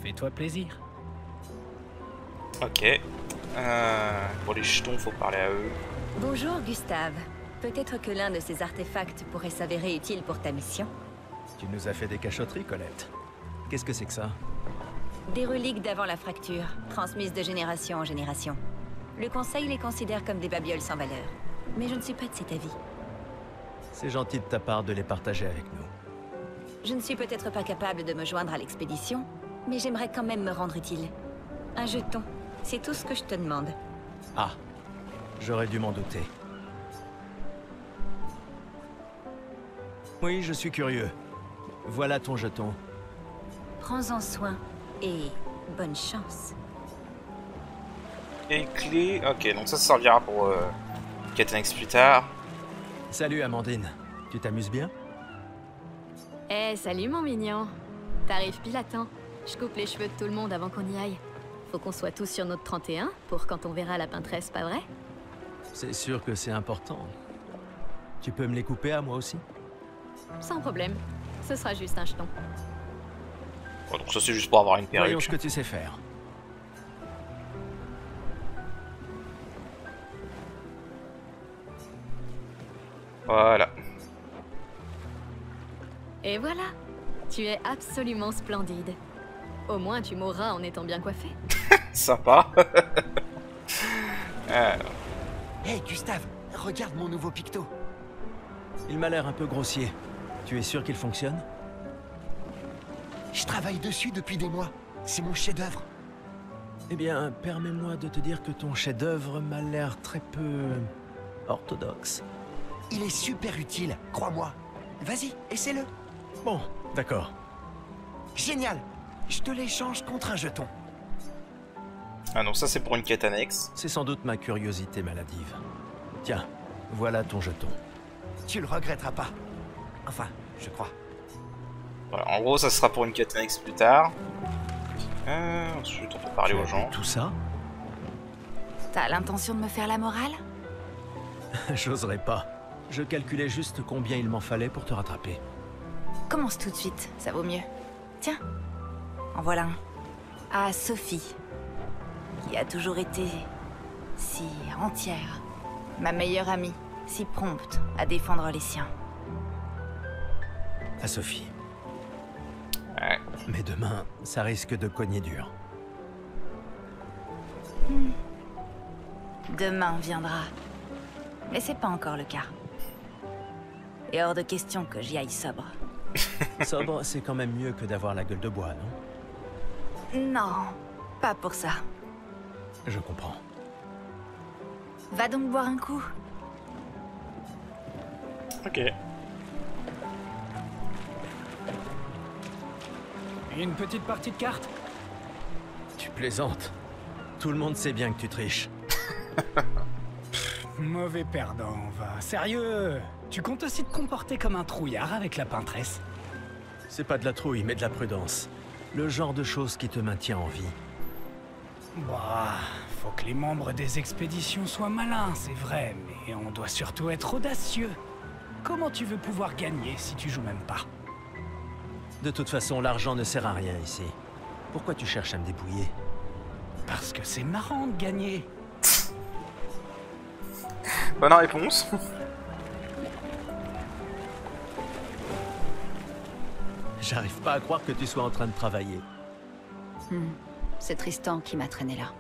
Fais-toi plaisir. Ok. Pour les jetons, faut parler à eux. Bonjour, Gustave. Peut-être que l'un de ces artefacts pourrait s'avérer utile pour ta mission. Tu nous as fait des cachotteries, Colette. Qu'est-ce que c'est que ça? Des reliques d'avant la fracture, transmises de génération en génération. Le Conseil les considère comme des babioles sans valeur. Mais je ne suis pas de cet avis. C'est gentil de ta part de les partager avec nous. Je ne suis peut-être pas capable de me joindre à l'expédition, mais j'aimerais quand même me rendre utile. Un jeton, c'est tout ce que je te demande. Ah, j'aurais dû m'en douter. Oui, je suis curieux. Voilà ton jeton. Prends-en soin et bonne chance. Et clé. Ok, donc ça servira pour Katanex plus tard. Salut Amandine, tu t'amuses bien? Eh, salut mon mignon. T'arrives pile à temps. Je coupe les cheveux de tout le monde avant qu'on y aille. Faut qu'on soit tous sur notre 31 pour quand on verra la peintresse, pas vrai? C'est sûr que c'est important. Tu peux me les couper à moi aussi? Sans problème. Ce sera juste un jeton. Bon, donc ça c'est juste pour avoir une perruque. Voyons ce que tu sais faire. Voilà. Et voilà. Tu es absolument splendide. Au moins tu mourras en étant bien coiffé. Sympa. Hey Gustave, regarde mon nouveau picto. Il m'a l'air un peu grossier. Tu es sûr qu'il fonctionne? Je travaille dessus depuis des mois. C'est mon chef-d'œuvre. Eh bien, permets-moi de te dire que ton chef-d'œuvre m'a l'air très peu... orthodoxe. Il est super utile, crois-moi. Vas-y, essaie-le. Bon, d'accord. Génial. Je te l'échange contre un jeton. Ah non, ça c'est pour une quête annexe. C'est sans doute ma curiosité maladive. Tiens, voilà ton jeton. Tu le regretteras pas. Enfin, je crois. Voilà, en gros, ça sera pour une quête annexe plus tard. Ensuite, on peut parler aux gens. Tout ça? T'as l'intention de me faire la morale? J'oserais pas. Je calculais juste combien il m'en fallait pour te rattraper. Commence tout de suite, ça vaut mieux. Tiens, en voilà un. À Sophie, qui a toujours été si entière. Ma meilleure amie, si prompte à défendre les siens. À Sophie. Ouais. Mais demain, ça risque de cogner dur. Demain viendra. Mais c'est pas encore le cas. Et hors de question que j'y aille sobre. Sobre, c'est quand même mieux que d'avoir la gueule de bois, non? Non, pas pour ça. Je comprends. Va donc boire un coup. Ok. Une petite partie de cartes? Tu plaisantes. Tout le monde sait bien que tu triches. Mauvais perdant, va. Sérieux? Tu comptes aussi te comporter comme un trouillard avec la peintresse? C'est pas de la trouille, mais de la prudence. Le genre de choses qui te maintient en vie. Bah, faut que les membres des expéditions soient malins, c'est vrai, mais on doit surtout être audacieux. Comment tu veux pouvoir gagner si tu joues même pas? De toute façon, l'argent ne sert à rien ici. Pourquoi tu cherches à me dépouiller? Parce que c'est marrant de gagner. Bonne réponse. J'arrive pas à croire que tu sois en train de travailler. C'est Tristan qui m'a traîné là.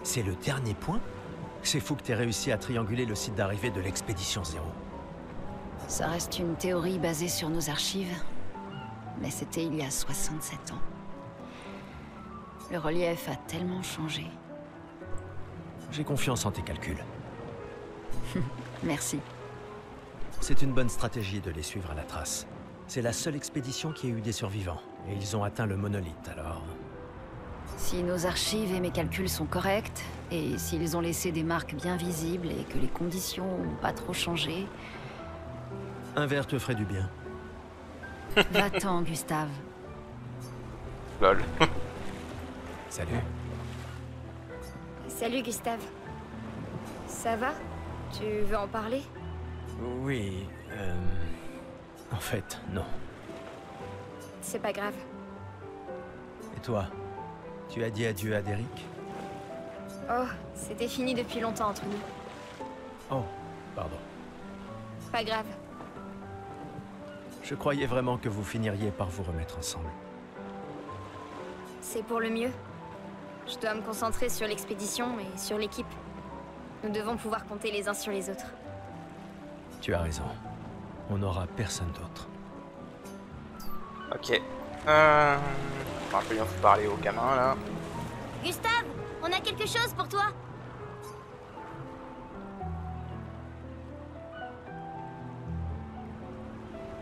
C'est le dernier point? C'est fou que t'aies réussi à trianguler le site d'arrivée de l'expédition 0. Ça reste une théorie basée sur nos archives, mais c'était il y a 67 ans. Le relief a tellement changé. J'ai confiance en tes calculs. Merci. C'est une bonne stratégie de les suivre à la trace. C'est la seule expédition qui a eu des survivants. Et ils ont atteint le monolithe, alors... Si nos archives et mes calculs sont corrects, et s'ils ont laissé des marques bien visibles et que les conditions n'ont pas trop changé... Un verre te ferait du bien. Va-t'en, Gustave. Lol. Salut. Salut Gustave. Ça va? Tu veux en parler? Oui, en fait, non. C'est pas grave. Et toi? Tu as dit adieu à Derek? Oh, c'était fini depuis longtemps entre nous. Oh, pardon. Pas grave. Je croyais vraiment que vous finiriez par vous remettre ensemble. C'est pour le mieux. Je dois me concentrer sur l'expédition et sur l'équipe. Nous devons pouvoir compter les uns sur les autres. Tu as raison. On n'aura personne d'autre. Ok. On va bien vous parler au gamin là. Gustave, on a quelque chose pour toi.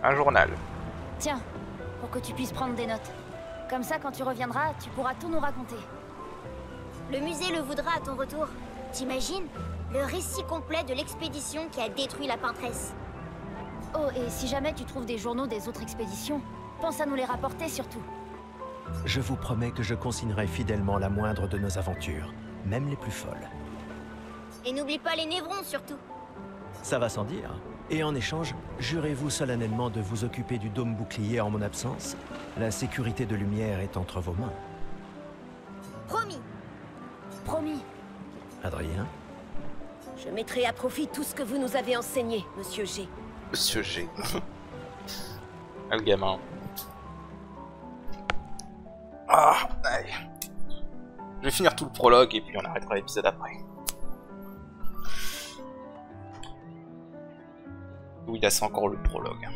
Un journal. Tiens, pour que tu puisses prendre des notes. Comme ça, quand tu reviendras, tu pourras tout nous raconter. Le musée le voudra à ton retour. T'imagines? Le récit complet de l'expédition qui a détruit la peintresse. Oh, et si jamais tu trouves des journaux des autres expéditions, pense à nous les rapporter surtout. Je vous promets que je consignerai fidèlement la moindre de nos aventures, même les plus folles. Et n'oublie pas les névrons surtout. Ça va sans dire. Et en échange, jurez-vous solennellement de vous occuper du dôme bouclier en mon absence? La sécurité de Lumière est entre vos mains. Promis. Promis. Adrien? Je mettrai à profit tout ce que vous nous avez enseigné, Monsieur G. Monsieur G. Ah, le gamin. Ah, allez. Je vais finir tout le prologue et puis on arrêtera l'épisode après. Oui, là c'est encore le prologue.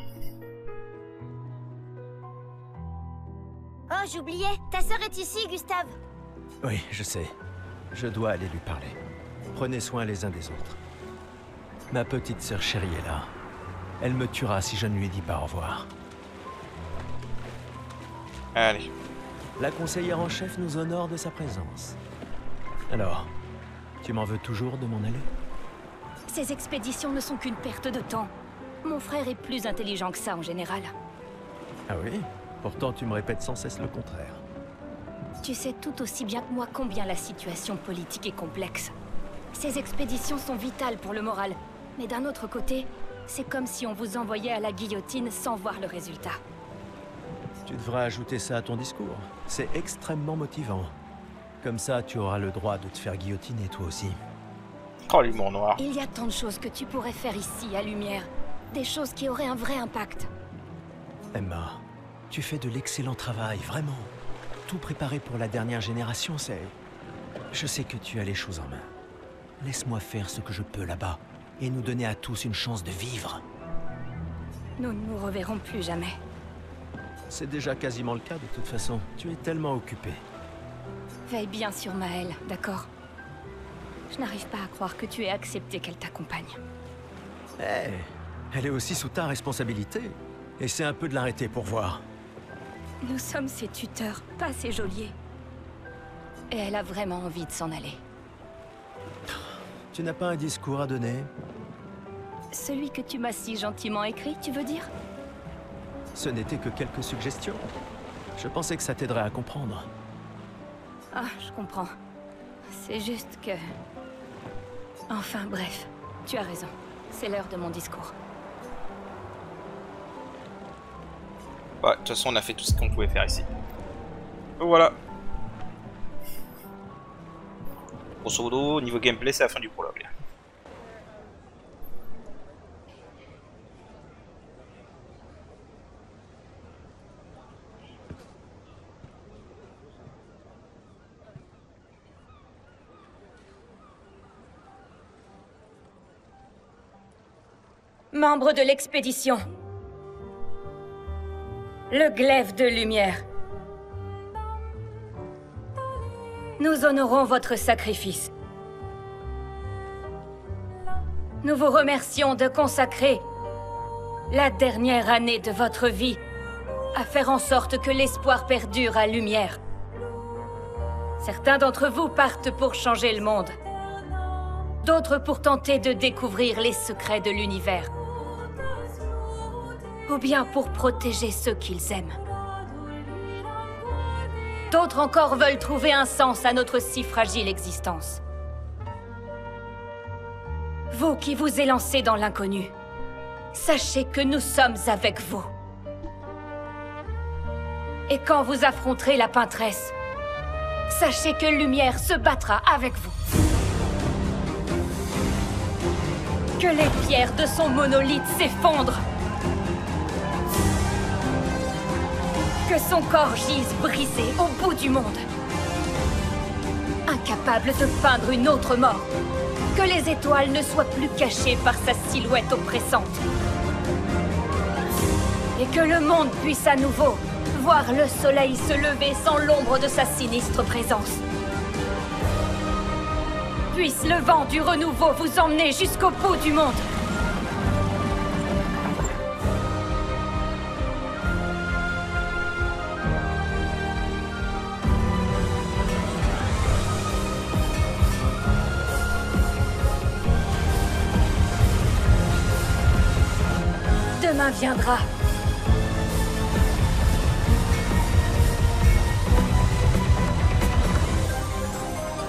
Oh, j'oubliais, ta sœur est ici, Gustave. Oui, je sais. Je dois aller lui parler. Prenez soin les uns des autres. Ma petite sœur chérie est là. Elle me tuera si je ne lui dis pas au revoir. Allez. La conseillère en chef nous honore de sa présence. Alors, tu m'en veux toujours de m'en aller? Ces expéditions ne sont qu'une perte de temps. Mon frère est plus intelligent que ça en général. Ah oui? Pourtant tu me répètes sans cesse le contraire. Tu sais tout aussi bien que moi combien la situation politique est complexe. Ces expéditions sont vitales pour le moral, mais d'un autre côté, c'est comme si on vous envoyait à la guillotine sans voir le résultat. Tu devrais ajouter ça à ton discours. C'est extrêmement motivant. Comme ça, tu auras le droit de te faire guillotiner toi aussi. Oh, l'humour noir. Il y a tant de choses que tu pourrais faire ici, à Lumière. Des choses qui auraient un vrai impact. Emma, tu fais de l'excellent travail, vraiment. Tout préparé pour la dernière génération, c'est... Je sais que tu as les choses en main. Laisse-moi faire ce que je peux là-bas, et nous donner à tous une chance de vivre. Nous ne nous reverrons plus jamais. C'est déjà quasiment le cas de toute façon. Tu es tellement occupé. Veille bien sur Maëlle, d'accord? Je n'arrive pas à croire que tu aies accepté qu'elle t'accompagne. Eh, elle est aussi sous ta responsabilité. Essaie un peu de l'arrêter pour voir. Nous sommes ses tuteurs, pas ses geôliers. Et elle a vraiment envie de s'en aller. Tu n'as pas un discours à donner? Celui que tu m'as si gentiment écrit, tu veux dire? Ce n'était que quelques suggestions. Je pensais que ça t'aiderait à comprendre. Ah, je comprends. C'est juste que... Enfin, bref. Tu as raison. C'est l'heure de mon discours. Ouais, de toute façon, on a fait tout ce qu'on pouvait faire ici. Donc voilà. Grosso modo, niveau gameplay, c'est la fin du prologue. Membre de l'expédition. Le glaive de lumière. Nous honorons votre sacrifice. nous vous remercions de consacrer la dernière année de votre vie à faire en sorte que l'espoir perdure à Lumière. Certains d'entre vous partent pour changer le monde. D'autres pour tenter de découvrir les secrets de l'univers. Ou bien pour protéger ceux qu'ils aiment. D'autres encore veulent trouver un sens à notre si fragile existence. Vous qui vous élancez dans l'inconnu, sachez que nous sommes avec vous. Et quand vous affronterez la peintresse, sachez que Lumière se battra avec vous. Que les pierres de son monolithe s'effondrent. Que son corps gise brisé au bout du monde. Incapable de peindre une autre mort. Que les étoiles ne soient plus cachées par sa silhouette oppressante. Et que le monde puisse à nouveau voir le soleil se lever sans l'ombre de sa sinistre présence. Puisse le vent du renouveau vous emmener jusqu'au bout du monde. Demain viendra.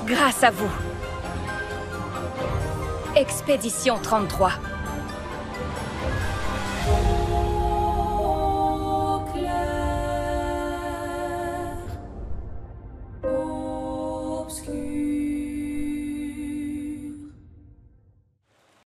Grâce à vous. Expédition 33.